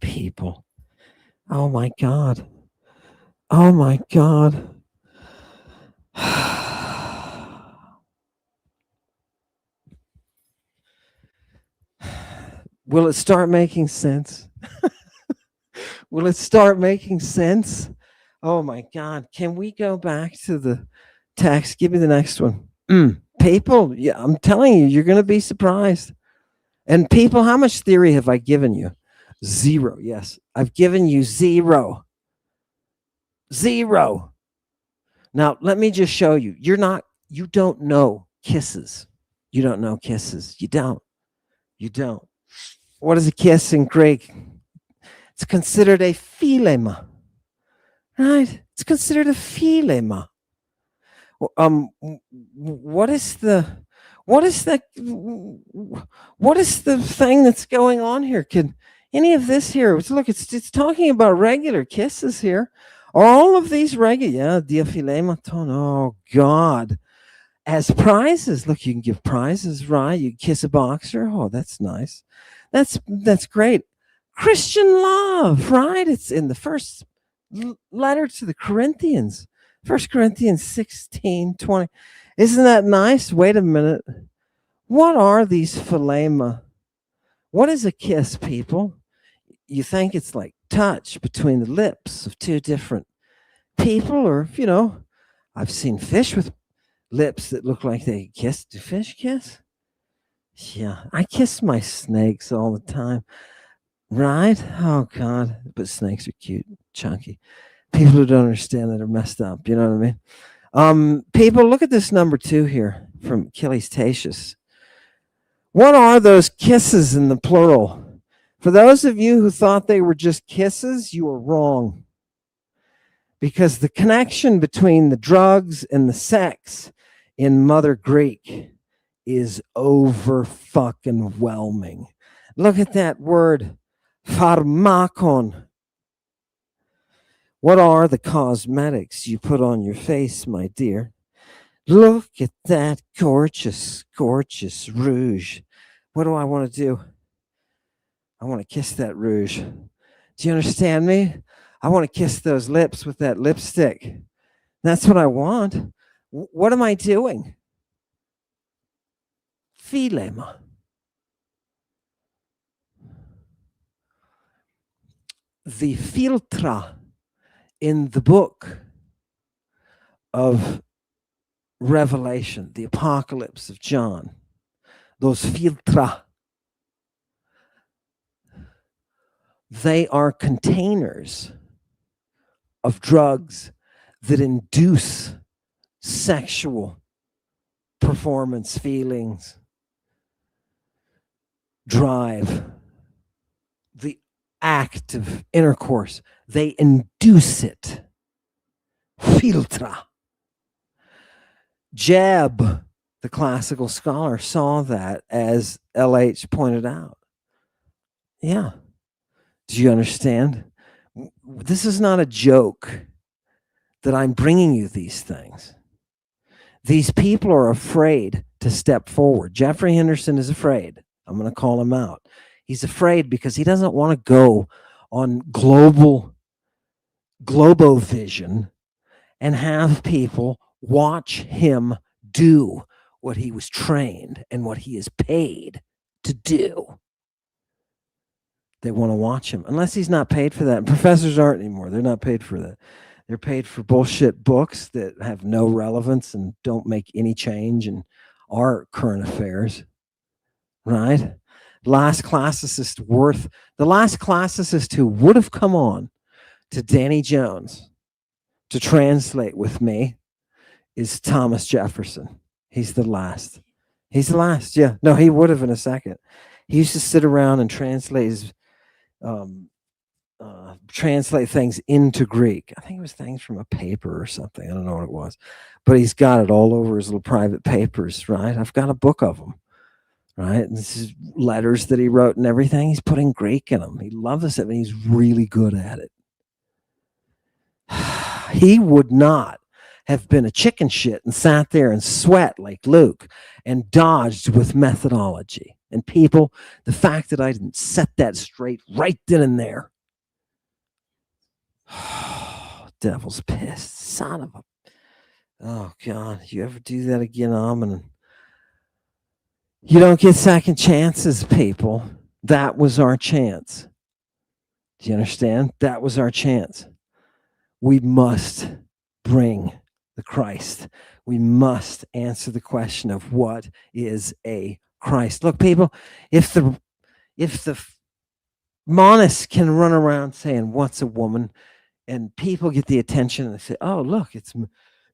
People. Oh my God. Oh my God. Will it start making sense? Will it start making sense? Oh my God. Can we go back to the text? Give me the next one. People, yeah, I'm telling you, you're going to be surprised. And people, how much theory have I given you? 0. Yes, I've given you 0. 0. Now, let me just show you. You don't know kisses. You don't know kisses. You don't. You don't. What is a kiss in Greek? It's considered a philema. Right? It's considered a philema. What is the thing that's going on here? Can any of this here? Look, it's talking about regular kisses here. Are all of these regular? Yeah, diaphilematon. Oh God. As prizes, look, you can give prizes, right? You kiss a boxer. Oh, that's nice. That's great. Christian love, right? It's in the first letter to the Corinthians. 1 Corinthians 16:20. Isn't that nice? Wait a minute. What are these philema? What is a kiss, people? You think it's like touch between the lips of two different people, or, I've seen fish with lips that look like they kiss. Do fish kiss? Yeah, I kiss my snakes all the time. Right? Oh, God. But snakes are cute, chunky. People who don't understand that are messed up. You know what I mean? People, look at this number 2 here from Achilles Tatius. What are those kisses in the plural? For those of you who thought they were just kisses, you are wrong. Because the connection between the drugs and the sex in Mother Greek is over fucking whelming. Look at that word, pharmakon. What are the cosmetics you put on your face, my dear? Look at that gorgeous, gorgeous rouge. What do I want to do? I want to kiss that rouge. Do you understand me? I want to kiss those lips with that lipstick. That's what I want. What am I doing? Philema. The filtra in the book of Revelation, the Apocalypse of John, those filtra, they are containers of drugs that induce sexual performance, feelings, drive, the act of intercourse. They induce it. Filtra. Jebb, the classical scholar, saw that, as LH pointed out. Yeah. Do you understand? This is not a joke that I'm bringing you these things. These people are afraid to step forward. Jeffrey Henderson is afraid. I'm going to call him out. He's afraid because he doesn't want to go on Globovision and have people watch him do what he was trained and what he is paid to do. They want to watch him, unless he's not paid for that. And professors aren't anymore. They're not paid for that. They're paid for bullshit books that have no relevance and don't make any change in our current affairs. Right? The last classicist who would have come on to Danny Jones to translate with me is Thomas Jefferson. He's the last. He's the last. Yeah. No, he would have in a second. He used to sit around and translate things into Greek. I think it was things from a paper or something. I don't know what it was, but he's got it all over his little private papers. Right. I've got a book of them. Right. And this is letters that he wrote and everything. He's putting Greek in them. He loves it and he's really good at it. He would not have been a chicken shit and sat there and sweat like Luke and dodged with methodology. And people, the fact that I didn't set that straight right then and there, devil's pissed, son of a, oh God, you ever do that again, Amen? You don't get second chances, people. That was our chance. Do you understand? That was our chance. We must bring the Christ. We must answer the question of what is a Christ. Look, people, if the monists can run around saying, what's a woman? And people get the attention and they say, oh, look,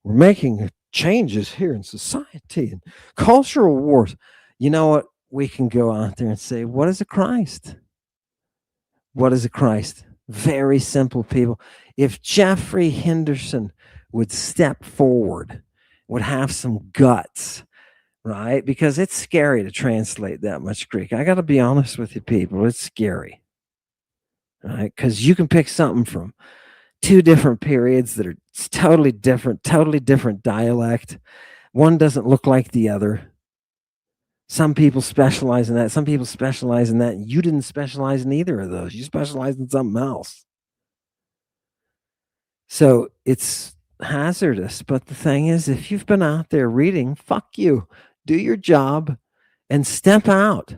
we're making changes here in society and cultural wars. You know what? We can go out there and say, what is a Christ? What is a Christ? Very simple, people. If Jeffrey Henderson would step forward, would have some guts, right? Because it's scary to translate that much Greek. I got to be honest with you, people. It's scary, right? Because you can pick something from two different periods that are totally different dialect. One doesn't look like the other. Some people specialize in that. Some people specialize in that. You didn't specialize in either of those. You specialized in something else. So it's hazardous. But the thing is, if you've been out there reading, fuck you. Do your job and step out.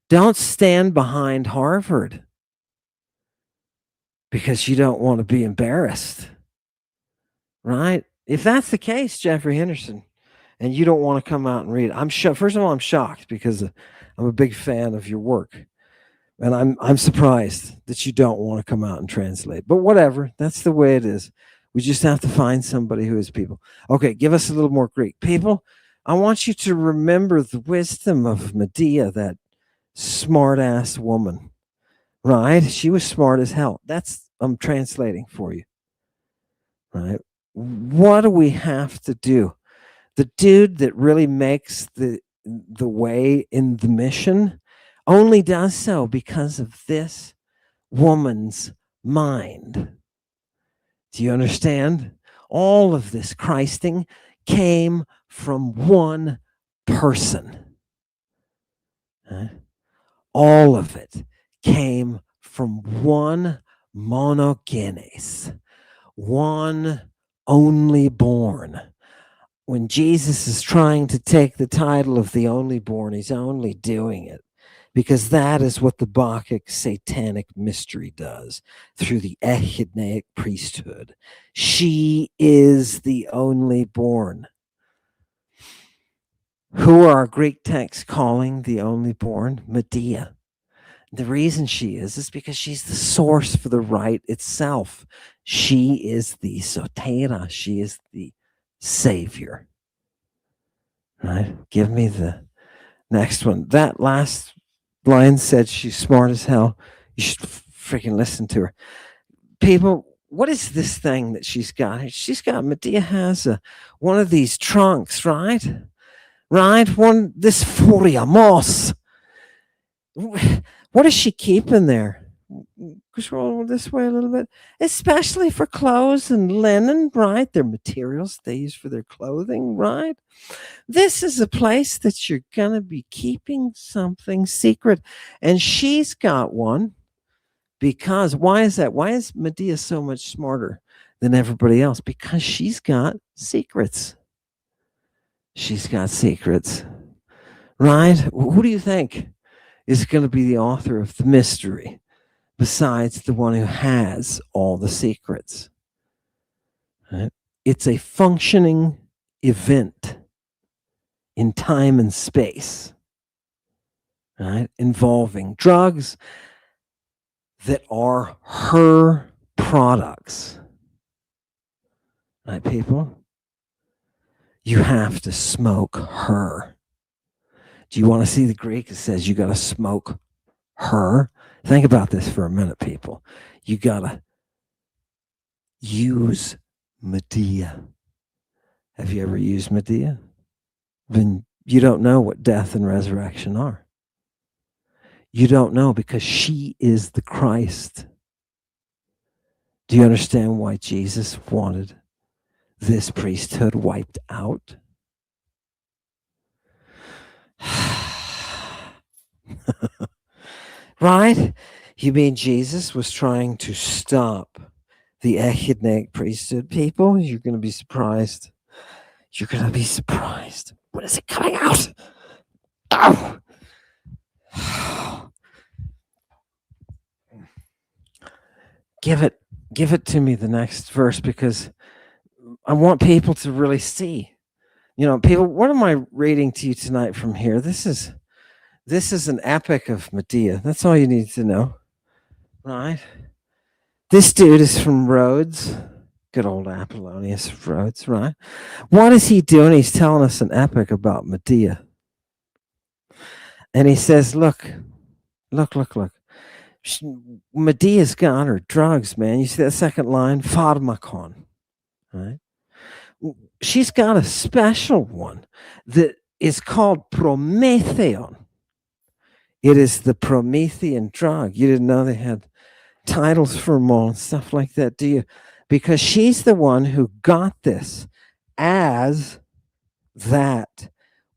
Don't stand behind Harvard because you don't want to be embarrassed. Right? If that's the case, Jeffrey Henderson, and you don't want to come out and read, first of all, I'm shocked because I'm a big fan of your work. And I'm surprised that you don't want to come out and translate. But whatever, that's the way it is. We just have to find somebody who is people. Okay, give us a little more Greek. People, I want you to remember the wisdom of Medea, that smart-ass woman. Right? She was smart as hell. I'm translating for you. Right? What do we have to do? The dude that really makes the way in the mission only does so because of this woman's mind. Do you understand? All of this Christing came from one person. All of it came from one monogenes, one only born. When Jesus is trying to take the title of the only born, he's only doing it because that is what the Bacchic satanic mystery does through the echidnaic priesthood. She is the only born. Who are our Greek texts calling the only born? Medea. The reason she is because she's the source for the rite itself. She is the sotera. She is the savior. Right? Give me the next one. That last line said she's smart as hell. You should freaking listen to her. People, what is this thing that she's got? Medea has one of these trunks, right? Right? This Furiamos. What is she keeping there? Scroll this way a little bit. Especially for clothes and linen, right? They're materials they use for their clothing, right? This is a place that you're going to be keeping something secret. And she's got one because, why is that? Why is Medea so much smarter than everybody else? Because she's got secrets. She's got secrets, right? Who do you think is going to be the author of the mystery besides the one who has all the secrets? Right? It's a functioning event in time and space, right? Involving drugs that are her products. Right, people? You have to smoke her. Do you want to see the Greek? It says you got to smoke her. Think about this for a minute, people. You got to use Medea. Have you ever used Medea? Then you don't know what death and resurrection are. You don't know because she is the Christ. Do you understand why Jesus wanted this priesthood wiped out? Right? You mean Jesus was trying to stop the echidnic priesthood people? You're going to be surprised. You're going to be surprised. When is it coming out? Oh! Give it to me, the next verse, because I want people to really see. People, what am I reading to you tonight from here? This is an epic of Medea. That's all you need to know. Right? This dude is from Rhodes. Good old Apollonius of Rhodes, right? What is he doing? He's telling us an epic about Medea. And he says, look. Medea's got her drugs, man. You see that second line? Pharmakon, right? She's got a special one that is called Prometheon. It is the Promethean drug. You didn't know they had titles for them all and stuff like that, do you? Because she's the one who got this as that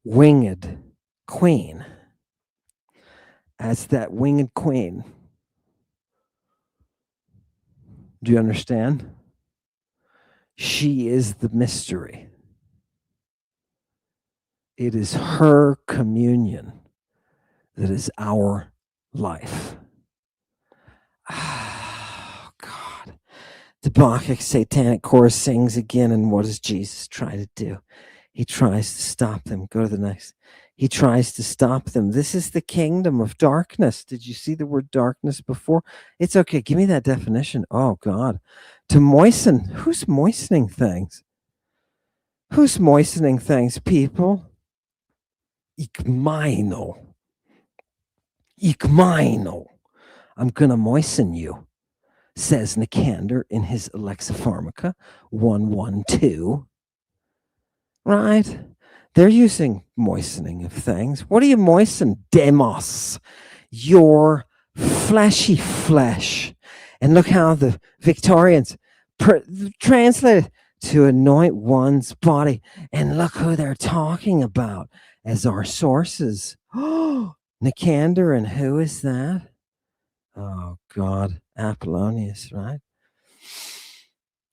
winged queen. As that winged queen. Do you understand? She is the mystery. It is her communion that is our life. Oh, God. The Bacchic satanic chorus sings again, and what does Jesus try to do? He tries to stop them. Go to the next. He tries to stop them. This is the kingdom of darkness. Did you see the word darkness before? It's okay. Give me that definition. Oh, God. To moisten. Who's moistening things? Who's moistening things, people? Ikmaino. I'm going to moisten you, says Nicander in his Alexipharmaca 112. Right? They're using moistening of things. What do you moisten? Demos, your fleshy flesh. And look how the Victorians translated to anoint one's body. And look who they're talking about as our sources. Oh, Nicander, and who is that? Oh, God, Apollonius, right?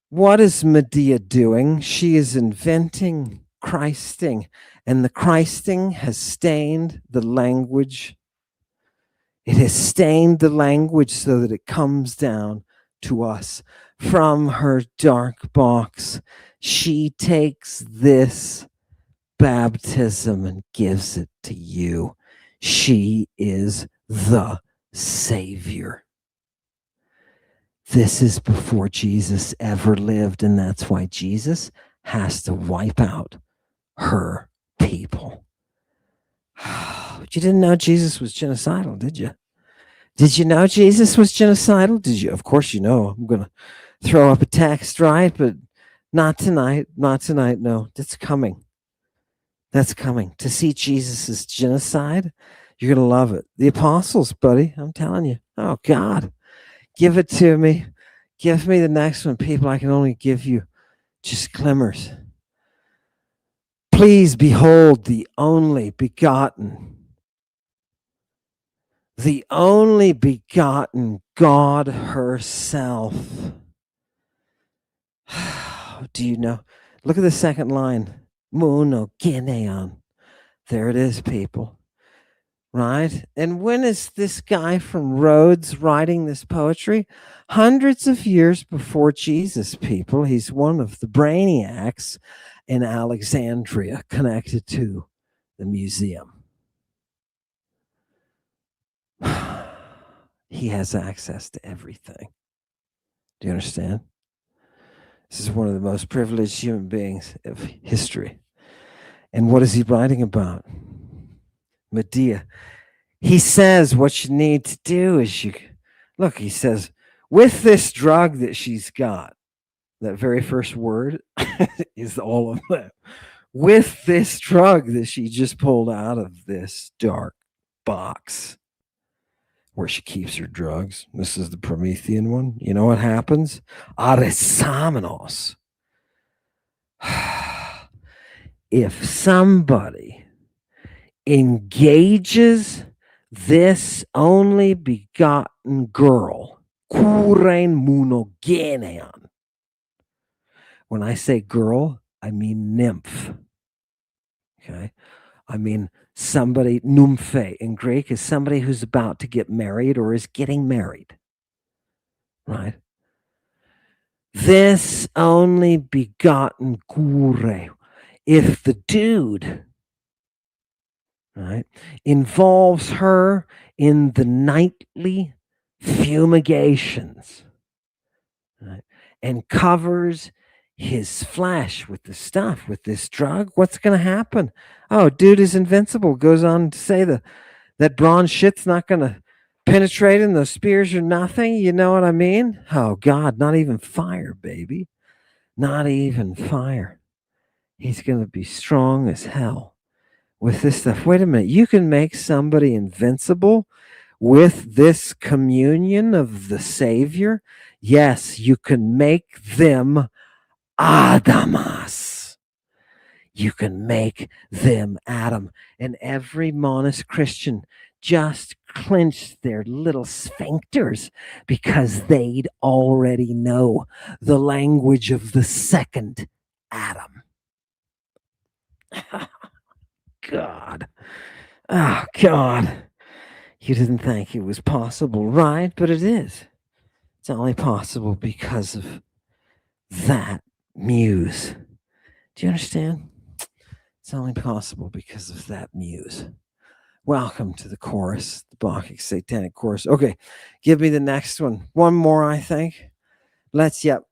What is Medea doing? She is inventing Christing, and the Christing has stained the language. It has stained the language so that it comes down to us from her dark box. She takes this baptism and gives it to you. She is the Savior. This is before Jesus ever lived, and that's why Jesus has to wipe out her people. You didn't know Jesus was genocidal, did you? Did you know Jesus was genocidal? Did you? Of course you know. I'm going to throw up a text, right? But not tonight. Not tonight. No, that's coming. That's coming. To see Jesus' genocide, you're going to love it. The apostles, buddy, I'm telling you. Oh, God. Give it to me. Give me the next one, people. I can only give you just glimmers. Please behold the only begotten God herself. Do you know? Look at the second line. Monogeneon. There it is, people. Right? And when is this guy from Rhodes writing this poetry? Hundreds of years before Jesus, people. He's one of the brainiacs in Alexandria connected to the museum. He has access to everything. Do you understand? This is one of the most privileged human beings of history. And what is he writing about? Medea. He says what you need to do is he says, with this drug that she's got, that very first word is all of that. With this drug that she just pulled out of this dark box where she keeps her drugs. This is the Promethean one. You know what happens? Arisamenos. If somebody engages this only begotten girl, kuren monogenean. When I say girl, I mean nymph. Okay. I mean somebody, nymphe in Greek is somebody who's about to get married or is getting married. Right? This only begotten kure. If the dude, right, involves her in the nightly fumigations, right, and covers his flesh with the stuff, with this drug, what's going to happen? Oh, dude is invincible. Goes on to say that bronze shit's not going to penetrate him. Those spears are nothing. You know what I mean? Oh, God, not even fire, baby. Not even fire. He's going to be strong as hell with this stuff. Wait a minute. You can make somebody invincible with this communion of the Savior? Yes, you can make them Adamas. You can make them Adam. And every monist Christian just clenched their little sphincters because they'd already know the language of the second Adam. God. Oh, God. You didn't think it was possible, right? But it is. It's only possible because of that muse. Do you understand? It's only possible because of that muse. Welcome to the chorus, the Bacchic Satanic Chorus. Okay, give me the next one. One more, I think. Yep.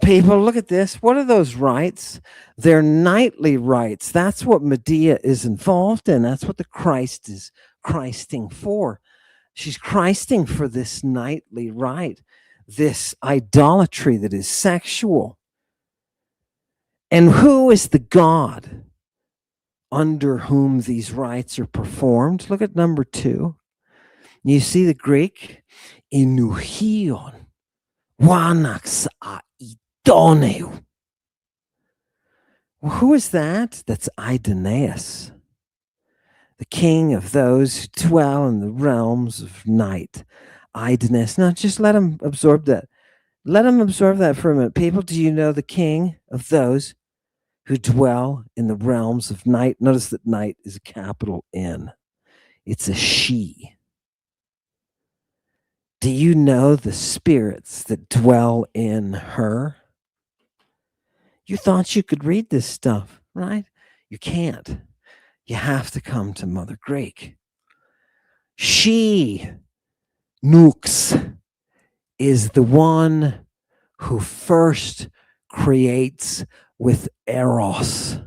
People, look at this. What are those rites? They're nightly rites. That's what Medea is involved in. That's what the Christ is Christing for. She's Christing for this nightly rite, this idolatry that is sexual. And who is the God under whom these rites are performed? Look at number 2. You see the Greek? Inuhion, wanax aidoneu. Well, who is that? That's Idoneus, the king of those who dwell in the realms of night. Idoneus. Now, just let him absorb that. Let him absorb that for a minute. People, do you know the king of those who dwell in the realms of night? Notice that night is a capital N. It's a she. Do you know the spirits that dwell in her? You thought you could read this stuff, right? You can't. You have to come to Mother Greek. She, Nux, is the one who first creates with Eros.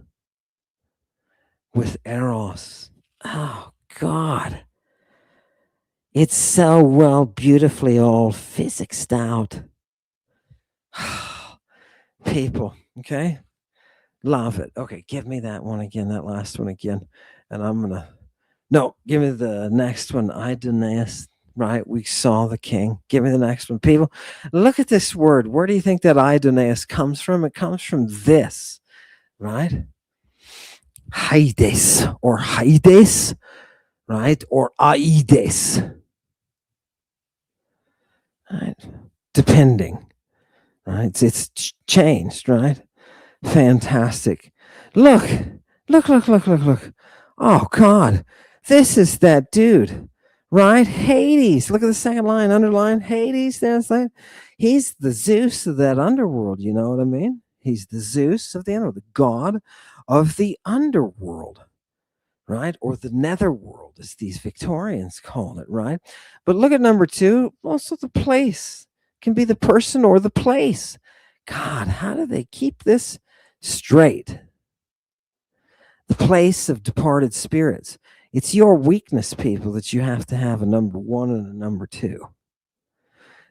With Eros. Oh, God. It's so well, beautifully all physicsed out. People, okay? Love it. Okay, give me that one again, that last one again. And I'm going to, no, give me the next one. Idoneus, right? We saw the king. Give me the next one. People, look at this word. Where do you think that Idoneus comes from? It comes from this, right? Hades or Hades, right? Or Aides, right? Depending, right? It's changed, right? Fantastic. Look. Oh, God. This is that dude, right? Hades. Look at the second line, underline. Hades, there's that. He's the Zeus of that underworld. You know what I mean? He's the Zeus of the underworld, the god of the underworld, right? Or the netherworld, as these Victorians call it, right? But look at number 2. Also, the place can be the person or the place. God, how do they keep this straight? The place of departed spirits. It's your weakness, people, that you have to have a number 1 and a number 2.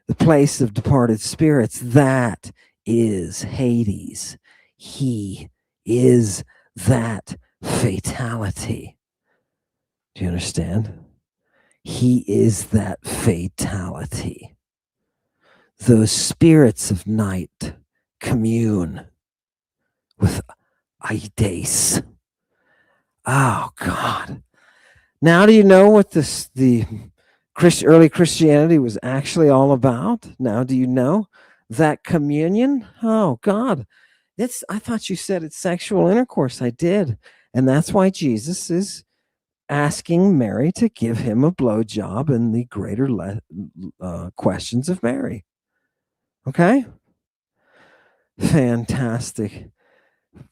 The place of departed spirits, that is Hades. He is that fatality. Do you understand? He is that fatality. Those spirits of night commune with Ides. Oh, God. Now, do you know what the early Christianity was actually all about? Now, do you know that communion? Oh God, I thought you said it's sexual intercourse. I did, and that's why Jesus is asking Mary to give him a blowjob in the greater questions of Mary. Okay, fantastic.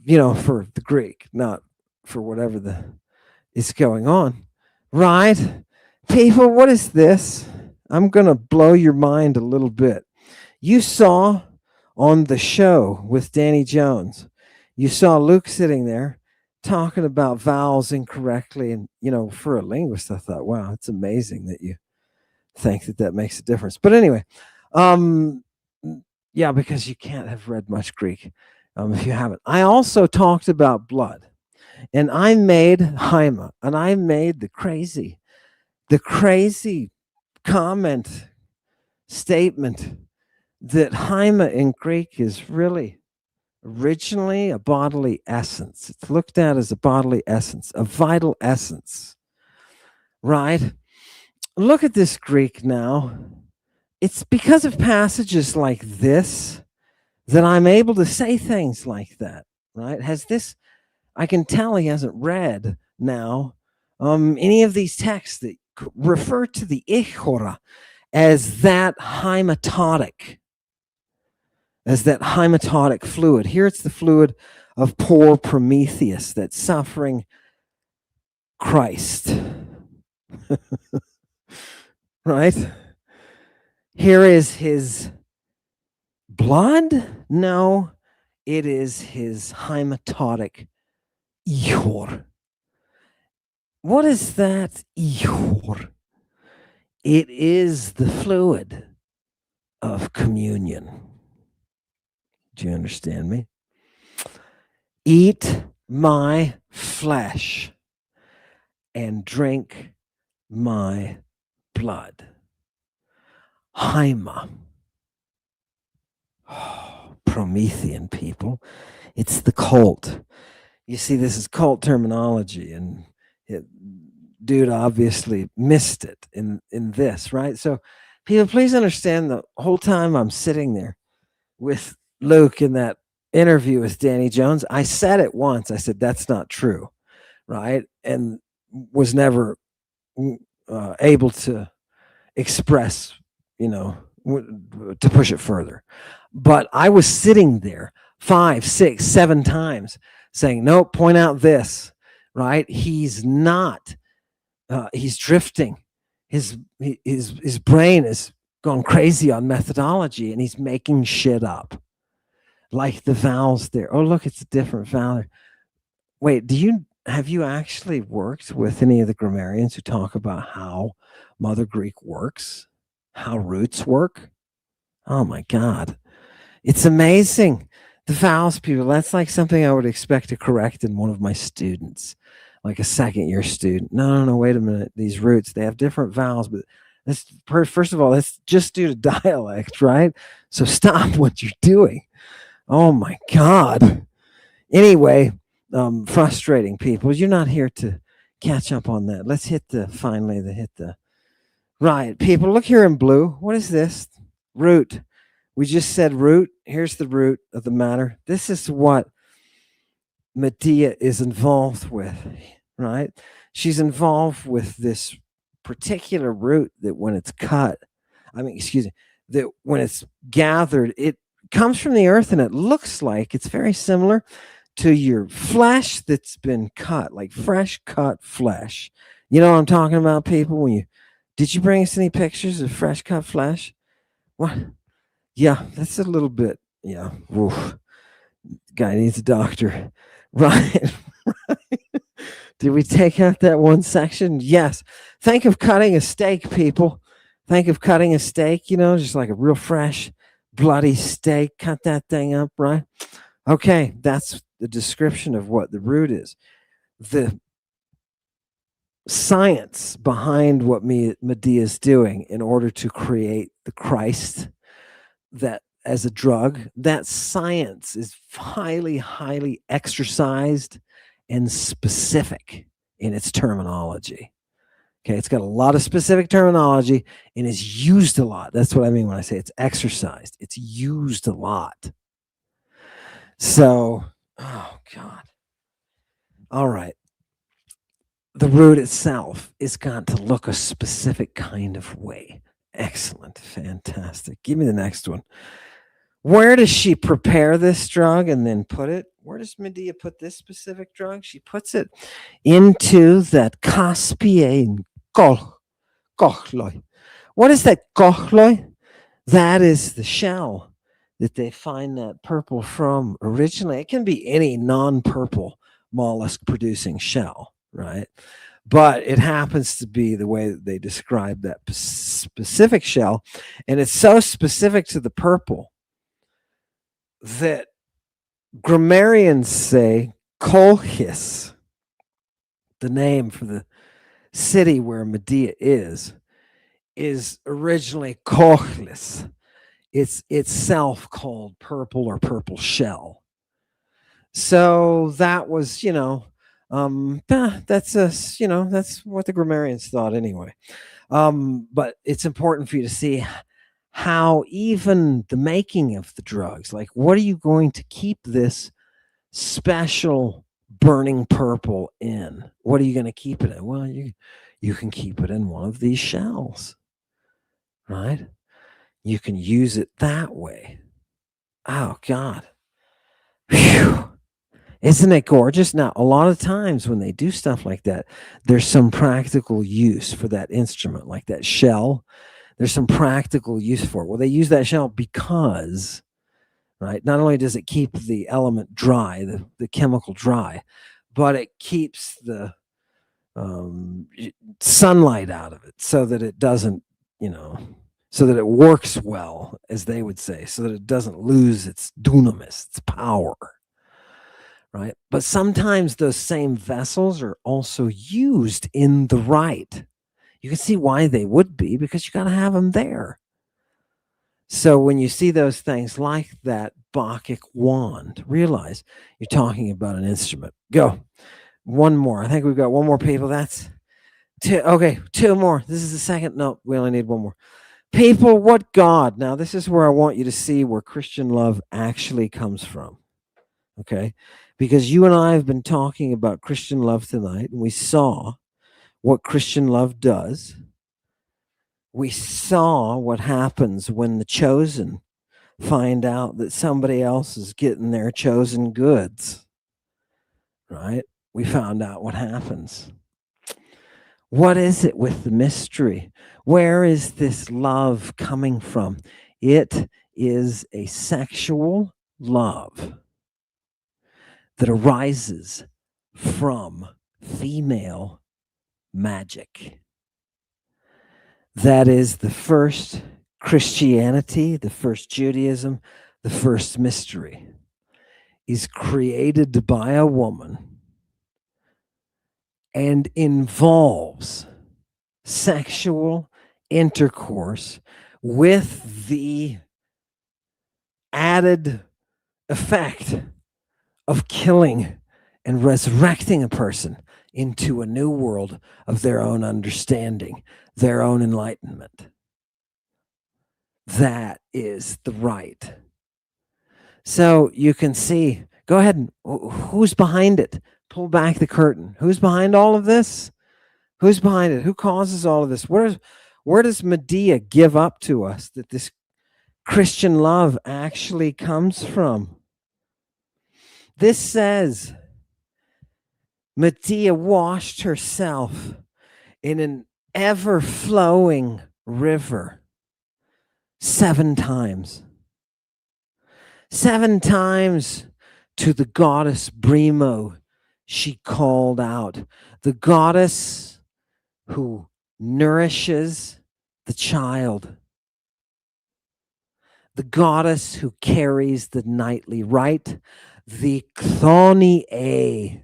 For the Greek, not for whatever is going on, right? People, what is this? I'm gonna blow your mind a little bit. You saw on the show with Danny Jones, you saw Luke sitting there talking about vowels incorrectly. And, for a linguist, I thought, wow, it's amazing that you think that makes a difference. But anyway, yeah, because you can't have read much Greek if you haven't. I also talked about blood, and I made Haima, and I made the crazy comment statement that Haima in Greek is really originally a bodily essence. It's looked at as a bodily essence, a vital essence, right? Look at this Greek now. It's because of passages like this that I'm able to say things like that, right? I can tell he hasn't read now any of these texts that refer to the ichora as that hymatotic fluid. Here it's the fluid of poor Prometheus that's suffering Christ. Right? Here is his blood? No, it is his hymatotic ichor. What is that ichor? It is the fluid of communion. Do you understand me? Eat my flesh and drink my blood. Haima. Oh, Promethean people. It's the cult. You see, this is cult terminology, and dude obviously missed it in this, right? So people, please understand, the whole time I'm sitting there with Luke in that interview with Danny Jones, I said it once. I said, that's not true, right? And was never able to express, to push it further. But I was sitting there 5, 6, 7 times saying, no, point out this, right? He's not, he's drifting. His brain is gone crazy on methodology, and he's making shit up. Like the vowels there. Oh, look, it's a different vowel. Wait, have you actually worked with any of the grammarians who talk about how Mother Greek works, how roots work? Oh my God. It's amazing. The vowels, people, that's like something I would expect to correct in one of my students, like a second-year student. No, wait a minute. These roots, they have different vowels, but first of all, that's just due to dialect, right? So stop what you're doing. Oh my God. Anyway, frustrating people. You're not here to catch up on that. Let's hit the right. People, look here in blue. What is this? Root. We just said root. Here's the root of the matter. This is what Medea is involved with, right? She's involved with this particular root that when it's cut, that when it's gathered, it comes from the earth, and it looks like it's very similar to your flesh that's been cut, like fresh cut flesh. You know what I'm talking about, people? Did you bring us any pictures of fresh cut flesh? What? Yeah, that's a little bit. Yeah. Oof. Guy needs a doctor. Right. Did we take out that one section? Yes. Think of cutting a steak, people. Think of cutting a steak, just like a real fresh, bloody steak. Cut that thing up, right? Okay, that's the description of what the root is. The science behind what Medea is doing in order to create the Christ that as a drug, that science is highly, highly exercised and specific in its terminology. Okay, it's got a lot of specific terminology and is used a lot. That's what I mean when I say it's exercised. It's used a lot. So, oh God. All right. The root itself is got to look a specific kind of way. Excellent. Fantastic. Give me the next one. Where does she prepare this drug and then put it? Where does Medea put this specific drug? She puts it into that Caspian Kochloi. What is that Kochloi? That is the shell that they find that purple from originally. It can be any non-purple mollusk producing shell, right? But it happens to be the way that they describe that specific shell. And it's so specific to the purple that grammarians say Colchis, the name for the city where Medea is originally Kochlis. It's itself called purple or purple shell. So that was, that's that's what the grammarians thought anyway. But it's important for you to see how even the making of the drugs, like what are you going to keep this special burning purple in? What are you going to keep it in? Well, you can keep it in one of these shells, right? You can use it that way. Oh God. Whew. Isn't it gorgeous? Now, a lot of times when they do stuff like that, there's some practical use for that instrument, like that shell. There's some practical use for it. Well, they use that shell because, right, not only does it keep the element dry, the chemical dry, but it keeps the sunlight out of it so that it doesn't, so that it works well, as they would say, so that it doesn't lose its dunamis, its power. Right? But sometimes those same vessels are also used in the rite. You can see why they would be, because you got to have them there. So when you see those things like that Bacchic wand, realize you're talking about an instrument. Go. One more. I think we've got one more, people. That's two. Okay, two more. This is the second. No, we only need one more. People, what God? Now, this is where I want you to see where Christian love actually comes from. Okay? Because you and I have been talking about Christian love tonight, and we saw what Christian love does. We saw what happens when the chosen find out that somebody else is getting their chosen goods, right? We found out what happens. What is it with the mystery? Where is this love coming from? It is a sexual love that arises from female magic. That is the first Christianity, the first Judaism, the first mystery is created by a woman and involves sexual intercourse with the added effect of killing and resurrecting a person into a new world of their own understanding, their own enlightenment. That is the rite. So you can see, go ahead and who's behind it? Pull back the curtain. Who's behind all of this? Who's behind it? Who causes all of this? Where does Medea give up to us that this Christian love actually comes from? This says Medea washed herself in an ever-flowing river 7 times. 7 times to the goddess Brimo she called out, the goddess who nourishes the child, the goddess who carries the nightly rite, the Chthoniae.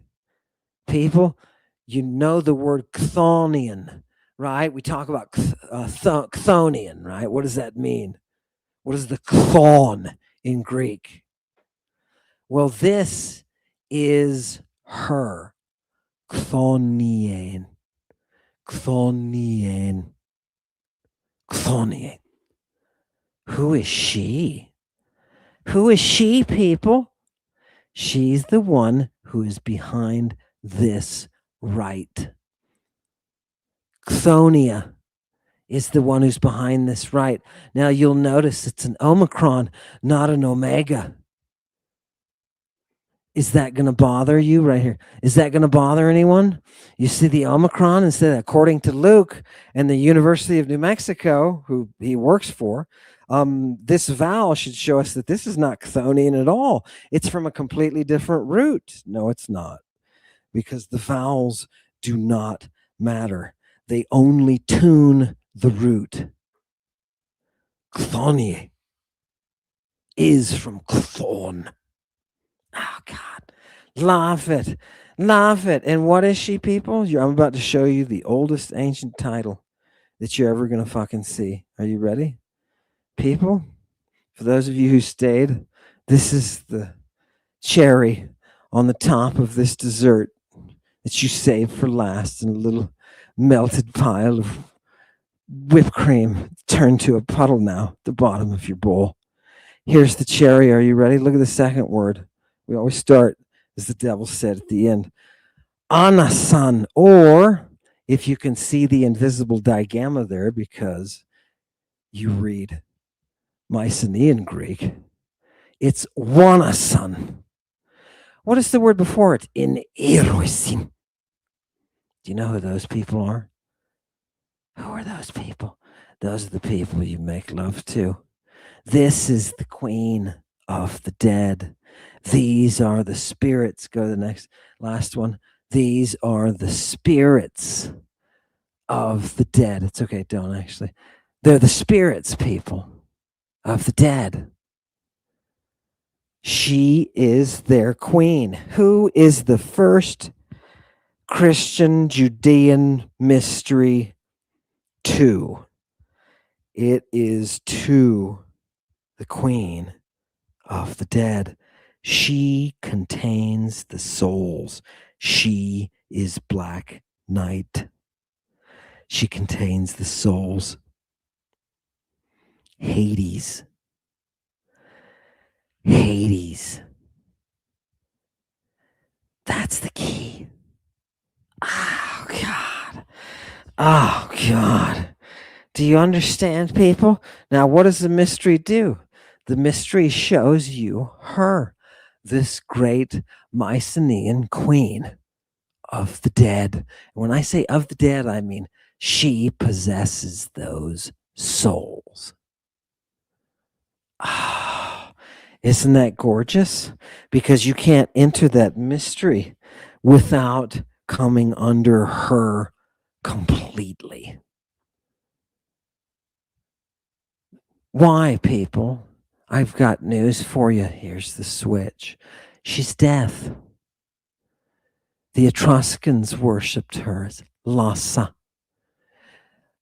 People, you know the word Chthonian, right? We talk about Chthonian, right? What does that mean? What is the chthon in Greek? Well, this is her, Chthonian. Chthonien. Chthonien. Who is she? Who is she, people? She's the one who is behind this rite. Chthoniia is the one who's behind this rite. Now you'll notice it's an Omicron, not an Omega. Is that going to bother you right here? Is that going to bother anyone? You see the Omicron instead, according to Luke and the University of New Mexico, who he works for, this vowel should show us that this is not Chthonian at all. It's from a completely different root. No, it's not, because the vowels do not matter. They only tune the root. Chthoniae is from chthon. Oh, God. Laugh it. Laugh it. And what is she, people? I'm about to show you the oldest ancient title that you're ever going to fucking see. Are you ready? People, for those of you who stayed, this is the cherry on the top of this dessert that you saved for last in a little melted pile of whipped cream turned to a puddle now at the bottom of your bowl. Here's the cherry. Are you ready? Look at the second word. We always start, as the devil said at the end, anasan, or if you can see the invisible digamma there because you read Mycenaean Greek, it's wanasan. What is the word before it? In erosin. Do you know who those people are? Who are those people? Those are the people you make love to. This is the queen of the dead. These are the spirits. Go to the last one. These are the spirits of the dead. It's okay, don't actually. They're the spirits, people, of the dead. She is their queen. Who is the first Christian Judean mystery to? It is to the queen of the dead. She contains the souls. She is Black Night. She contains the souls. Hades. Hades. That's the key. Oh, God. Oh, God. Do you understand, people? Now, what does the mystery do? The mystery shows you her, this great Mycenaean queen of the dead. When I say of the dead, I mean she possesses those souls. Ah, isn't that gorgeous? Because you can't enter that mystery without coming under her completely. Why, people? I've got news for you. Here's the switch. She's death. The Etruscans worshipped her as Lhasa.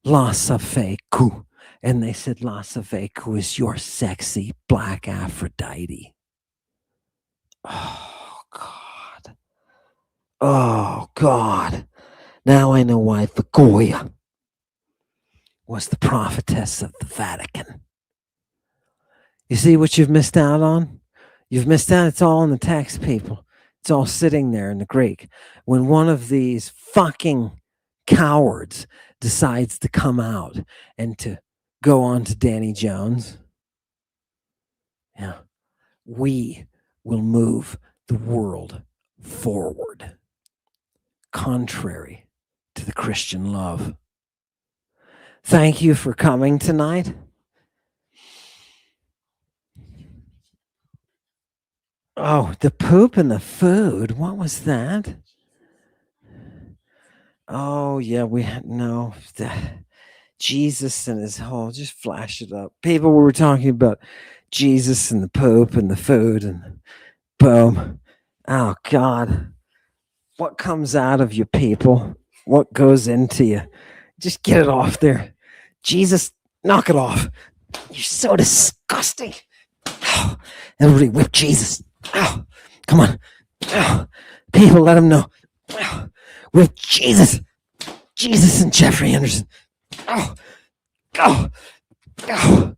Lhasa Feku. And they said Lhasa Feku is your sexy black Aphrodite. Oh, God. Oh, God. Now I know why the Goya was the prophetess of the Vatican. You see what you've missed out on? You've missed out. It's all in the text, people. It's all sitting there in the Greek. When one of these fucking cowards decides to come out and to go on to Danny Jones, yeah, we will move the world forward, contrary to the Christian love. Thank you for coming tonight. Oh, the poop and the food. What was that? Oh, yeah, we had no. Jesus and his whole, just flash it up. People, we were talking about Jesus and the poop and the food, and boom. Oh, God. What comes out of you, people? What goes into you? Just get it off there. Jesus, knock it off. You're so disgusting. Oh, everybody whip Jesus. Oh, come on. Oh, people, let him know. Oh, whip Jesus. Jesus and Jeffrey Anderson. Oh, oh, oh.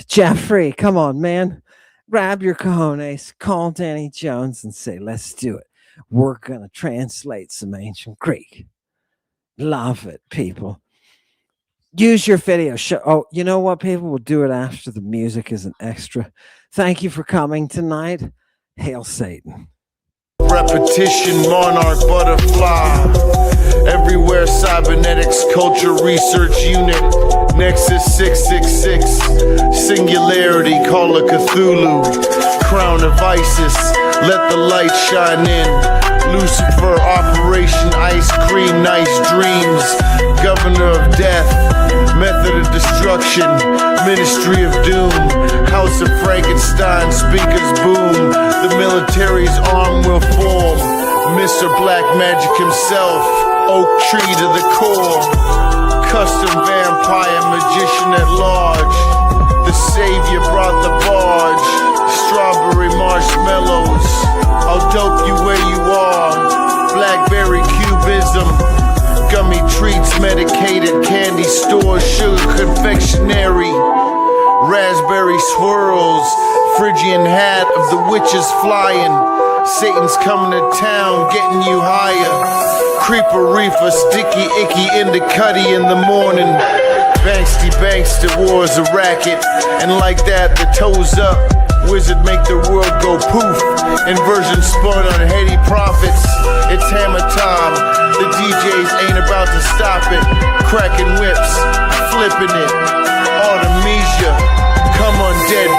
Jeffrey, come on, man. Grab your cojones, call Danny Jones and say, let's do it. We're going to translate some ancient Greek. Love it, people. Use your video. Oh, you know what, people? We'll do it after the music is an extra. Thank you for coming tonight. Hail Satan. Repetition, monarch, butterfly. Everywhere, cybernetics, culture research unit. Nexus 666. Singularity, call it Cthulhu. Crown of Isis, let the light shine in. Lucifer, Operation Ice Cream, nice dreams. Governor of Death, Method of Destruction, Ministry of Doom. House of Frankenstein, speakers boom. The military's arm will form. Mr. Black Magic himself, oak tree to the core. Custom vampire magician at large. The savior brought the barge. Strawberry marshmallows, I'll dope you where you are. Blackberry cubism, gummy treats, medicated candy stores, sugar confectionery, raspberry swirls, Phrygian hat of the witches flying. Satan's coming to town, getting you higher. Creeper reefer, sticky icky Cuddy in the morning. Bankster war's a racket, and like that the toes up. Wizard make the world go poof. Inversion spun on Haiti prophets. It's hammer time. The DJs ain't about to stop it. Cracking whips, flipping it. Artemisia, come on dead